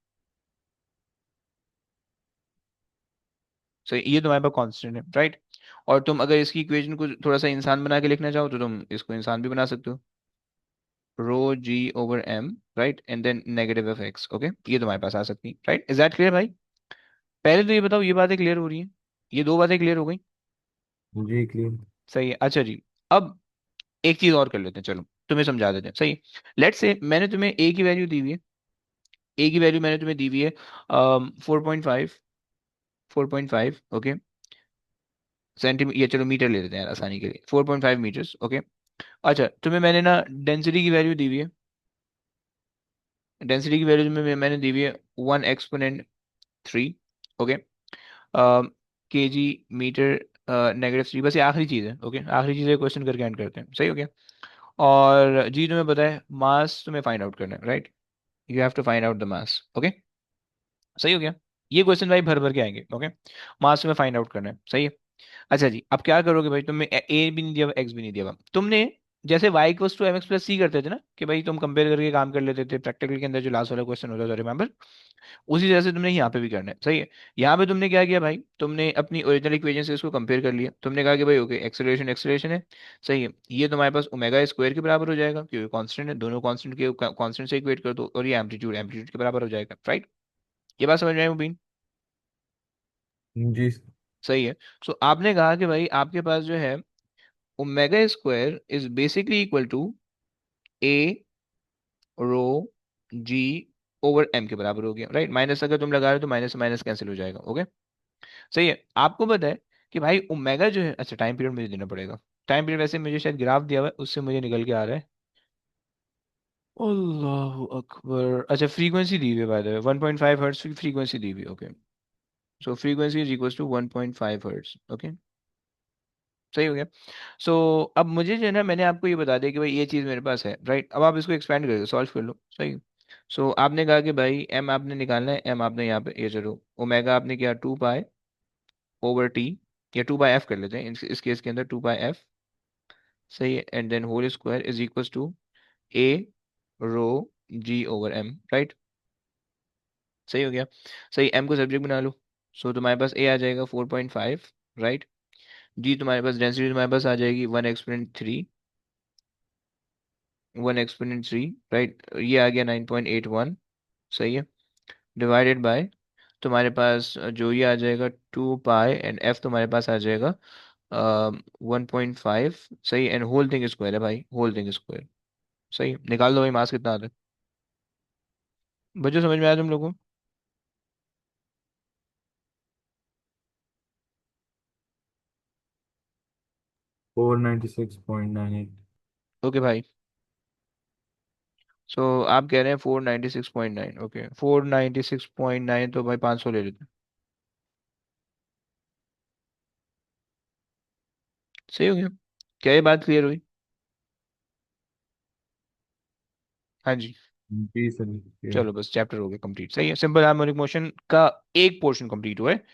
सही, ये तुम्हारे पास कांस्टेंट है, राइट। और तुम अगर इसकी इक्वेशन को थोड़ा सा इंसान बना के लिखना चाहो तो तुम इसको इंसान भी बना सकते हो, rho g over m, right, and then negative of x, okay. ये तुम्हारे पास आ सकती है, राइट। इज दैट क्लियर भाई? पहले तो ये बताओ ये बातें क्लियर हो रही हैं, ये दो बातें क्लियर हो गई, मुझे क्लियर। सही है। अच्छा जी, अब एक चीज और कर लेते हैं, चलो तुम्हें समझा देते हैं, सही। लेट्स से मैंने तुम्हें ए की वैल्यू दी हुई है, ए की वैल्यू मैंने तुम्हें दी हुई है 4.5, 4.5, ओके। सेंटीमीटर, ये चलो मीटर ले लेते हैं यार आसानी के लिए, 4.5 मीटर्स। ओके। अच्छा, तुम्हें मैंने ना डेंसिटी की वैल्यू दी हुई है। डेंसिटी की वैल्यू में मैंने दी हुई है 1 एक्सपोनेंट 3। ओके। के जी मीटर -3, बस ये आखिरी चीज़ है। ओके, आखिरी चीज़ है, क्वेश्चन करके एंड करते हैं, सही हो गया। और जी तुम्हें पता है मास तुम्हें फाइंड आउट करना है, right? You have to find out the mass. Okay, सही हो गया। ये क्वेश्चन भाई भर भर के आएंगे। ओके, मास तुम्हें फाइंड आउट करना है, सही है। अच्छा जी, अब क्या करोगे भाई, तुम्हें ए भी नहीं दिया, एक्स भी नहीं दिया हुआ। तुमने जैसे y equals to m x plus c करते थे ना, कि भाई तुम कंपेयर करके काम कर लेते थे प्रैक्टिकल के अंदर, जो लास्ट वाला क्वेश्चन होता था, रिमेंबर? उसी तरह से तुमने यहाँ पे भी करना है, सही है। यहाँ पे तुमने क्या किया भाई, तुमने अपनी ओरिजिनल इक्वेशन से इसको कंपेयर कर लिया। तुमने कहा कि भाई ओके, एक्सेलरेशन एक्सेलरेशन है, सही है, ये तुम्हारे पास ओमेगा स्क्वायर के बराबर हो जाएगा, क्योंकि कांस्टेंट है, दोनों कांस्टेंट के कांस्टेंट से इक्वेट कर दो, और ये एम्पलीट्यूड एम्पलीट्यूड के बराबर हो जाएगा, राइट? ये बात समझ में आई मुबीन? जी। सही है। सो आपने कहा कि भाई आपके पास जो है omega square is basically equal to A rho g over m के बराबर हो गया, राइट? माइनस अगर तुम लगा रहे हो तो माइनस से माइनस कैंसिल हो जाएगा। ओके, सही है। आपको पता है कि भाई ओमेगा जो है, अच्छा टाइम पीरियड मुझे देना पड़ेगा। टाइम पीरियड वैसे मुझे शायद ग्राफ दिया हुआ है, उससे मुझे निकल के आ रहा है। अल्लाह अकबर। अच्छा, फ्रीक्वेंसी दी हुई है बाय द वे, 1.5 हर्ट्ज की फ्रीक्वेंसी दी हुई है। Okay, so frequency is equal to 1.5 hertz. Okay, सही हो गया। सो अब मुझे जो है ना, मैंने आपको ये बता दिया कि भाई ये चीज़ मेरे पास है, राइट? अब आप इसको एक्सपेंड कर सॉल्व कर लो, सही। सो आपने कहा कि भाई एम आपने निकालना है, एम आपने यहाँ पे, ये चलो ओमेगा आपने किया 2 पाई ओवर टी, या 2 पाई एफ कर लेते हैं इस केस के अंदर, 2 पाई एफ, सही है। And then whole square is equal to A rho g over m, right? सही हो गया। सही, एम को सब्जेक्ट बना लो। सो तुम्हारे पास ए आ जाएगा 4.5, राइट? जी तुम्हारे पास डेंसिटी तुम्हारे पास आ जाएगी 1 एक्सपोनेंट 3, 1 एक्सपोनेंट 3, राइट? ये आ गया 9.81, सही है। डिवाइडेड बाय तुम्हारे पास जो ये आ जाएगा 2 पाई, एंड एफ तुम्हारे पास आ जाएगा 1.5, सही। एंड होल थिंग स्क्वायर है भाई, होल थिंग स्क्वायर, सही। निकाल दो भाई मास कितना आता है। बच्चों समझ में आया तुम लोगों को? 496.98। ओके भाई, सो आप कह रहे हैं 496.9। ओके, 496.9, तो भाई 500 ले लेते हैं, सही हो गया। क्या ये बात क्लियर हुई? हाँ जी। जी सर, ये चलो बस चैप्टर हो गया कंप्लीट, सही है। सिंपल हार्मोनिक मोशन का एक पोर्शन कंप्लीट हुआ है।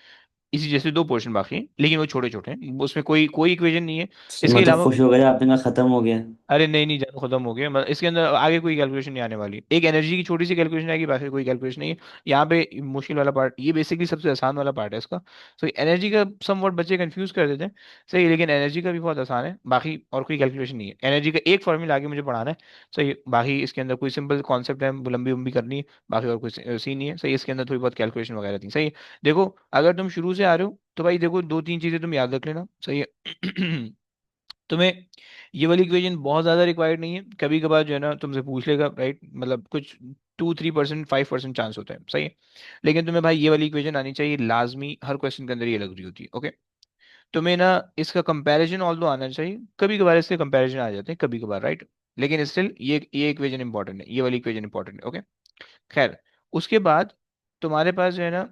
इसी जैसे दो पोर्शन बाकी हैं, लेकिन वो छोटे छोटे हैं, उसमें कोई कोई इक्वेशन नहीं है। इसके मतलब अलावा खुश हो गए आपने कहा खत्म हो गया। अरे नहीं नहीं जान, खत्म हो गया, मतलब इसके अंदर आगे कोई कैलकुलेशन नहीं आने वाली। एक एनर्जी की छोटी सी कैलकुलेशन आएगी, बाकी कोई कैलकुलेशन नहीं है यहाँ पे। मुश्किल वाला पार्ट ये बेसिकली सबसे आसान वाला पार्ट है इसका। सो एनर्जी का समवॉट बच्चे कंफ्यूज कर देते हैं, सही, लेकिन एनर्जी का भी बहुत आसान है। बाकी और कोई कैलकुलेशन नहीं है, एनर्जी का एक फॉर्मूला आगे मुझे पढ़ाना है, सही। बाकी इसके अंदर कोई सिंपल कॉन्सेप्ट है, लंबी उम्बी करनी है, बाकी और कोई सीन नहीं है, सही। इसके अंदर थोड़ी बहुत कैलकुलेशन वगैरह थी, सही है। देखो, अगर तुम शुरू से आ रहे हो तो भाई देखो, दो तीन चीजें तुम याद रख लेना, सही है। तुम्हें ये वाली इक्वेशन बहुत ज़्यादा रिक्वायर्ड नहीं है, कभी कभार जो है ना तुमसे पूछ लेगा, राइट? मतलब कुछ 2-3%, 5% चांस होता है, सही है। लेकिन तुम्हें भाई ये वाली इक्वेशन आनी चाहिए लाजमी, हर क्वेश्चन के अंदर ये लग रही होती है। ओके, तुम्हें ना इसका कंपैरिजन ऑल दो आना चाहिए, कभी कभार इसके कंपैरिजन आ जाते हैं, कभी कभार, राइट? लेकिन स्टिल ये इक्वेशन इंपॉर्टेंट है, ये वाली इक्वेशन इंपॉर्टेंट है। ओके, खैर, उसके बाद तुम्हारे पास जो है ना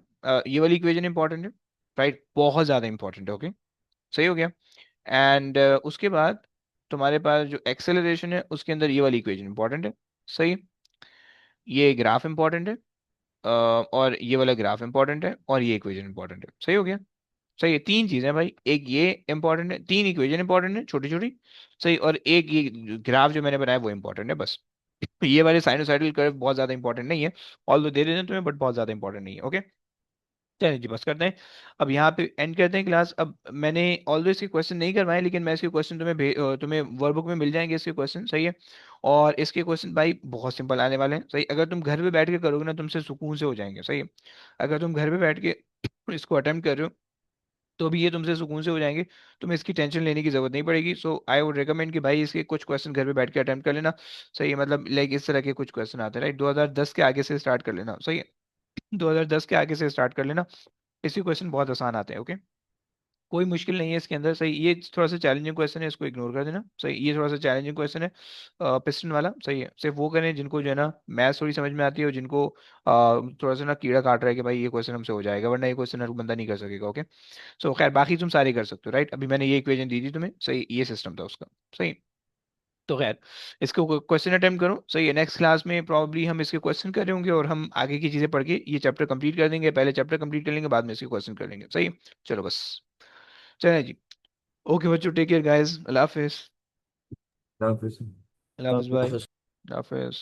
ये वाली इक्वेशन इंपॉर्टेंट है, राइट? बहुत ज़्यादा इंपॉर्टेंट है। ओके, सही हो गया। एंड उसके बाद तुम्हारे पास जो एक्सेलरेशन है उसके अंदर ये वाली इक्वेशन इंपॉर्टेंट है, सही। ये ग्राफ इंपॉर्टेंट है, और ये वाला ग्राफ इंपॉर्टेंट है, और ये इक्वेशन इंपॉर्टेंट है, सही हो गया। सही है, तीन चीजें भाई, एक ये इंपॉर्टेंट है, तीन इक्वेशन इंपॉर्टेंट है छोटी छोटी, सही, और एक ये ग्राफ जो मैंने बनाया वो इंपॉर्टेंट है, बस। ये वाले साइनोसाइडल कर्व बहुत ज्यादा इंपॉर्टेंट नहीं है, ऑल दे देते हैं तुम्हें, बट बहुत ज्यादा इंपॉर्टेंट नहीं है। ओके, चलिए जी, बस करते हैं। अब यहाँ पे एंड करते हैं क्लास। अब मैंने ऑलवेज इसके क्वेश्चन नहीं करवाए, लेकिन मैं इसके क्वेश्चन तुम्हें वर्कबुक में मिल जाएंगे इसके क्वेश्चन, सही है। और इसके क्वेश्चन भाई बहुत सिंपल आने वाले हैं, सही। अगर तुम घर पे बैठ के करोगे ना, तुमसे सुकून से हो जाएंगे, सही है। अगर तुम घर पे बैठ के इसको अटेम्प्ट कर रहे हो तो भी ये तुमसे सुकून से हो जाएंगे, तुम्हें इसकी टेंशन लेने की जरूरत नहीं पड़ेगी। सो आई वुड रिकमेंड कि भाई इसके कुछ क्वेश्चन घर पे बैठ के अटेम्प्ट कर लेना, सही है। मतलब लाइक इस तरह के कुछ क्वेश्चन आते हैं, राइट? 2010 के आगे से स्टार्ट कर लेना, सही है। 2010 के आगे से स्टार्ट कर लेना, इसी क्वेश्चन बहुत आसान आते हैं। ओके, कोई मुश्किल नहीं है इसके अंदर। सही, ये थोड़ा सा चैलेंजिंग क्वेश्चन है, इसको इग्नोर कर देना। सही, ये थोड़ा सा चैलेंजिंग क्वेश्चन है पिस्टन वाला। सही है, सिर्फ वो करें जिनको जो है ना मैथ्स थोड़ी समझ में आती है, और जिनको थोड़ा सा ना कीड़ा काट रहा है कि भाई ये क्वेश्चन हमसे हो जाएगा, वरना ये क्वेश्चन हर बंदा नहीं कर सकेगा। ओके, सो खैर बाकी तुम सारे कर सकते हो, राइट। अभी मैंने ये इक्वेशन दी थी तुम्हें, सही, ये सिस्टम था उसका। सही, तो खैर इसको क्वेश्चन अटेम्प्ट करो। सही है, नेक्स्ट क्लास में प्रॉब्ली हम इसके क्वेश्चन कर रहे होंगे, और हम आगे की चीज़ें पढ़ के ये चैप्टर कंप्लीट कर देंगे। पहले चैप्टर कंप्लीट कर लेंगे, बाद में इसके क्वेश्चन कर लेंगे। सही है? चलो बस, चलें जी। ओके बच्चों, टेक केयर गाइस, अल्लाह हाफिज़। फिर से अल्लाह हाफिज़, बाय। Office. अल्लाह हाफिज़।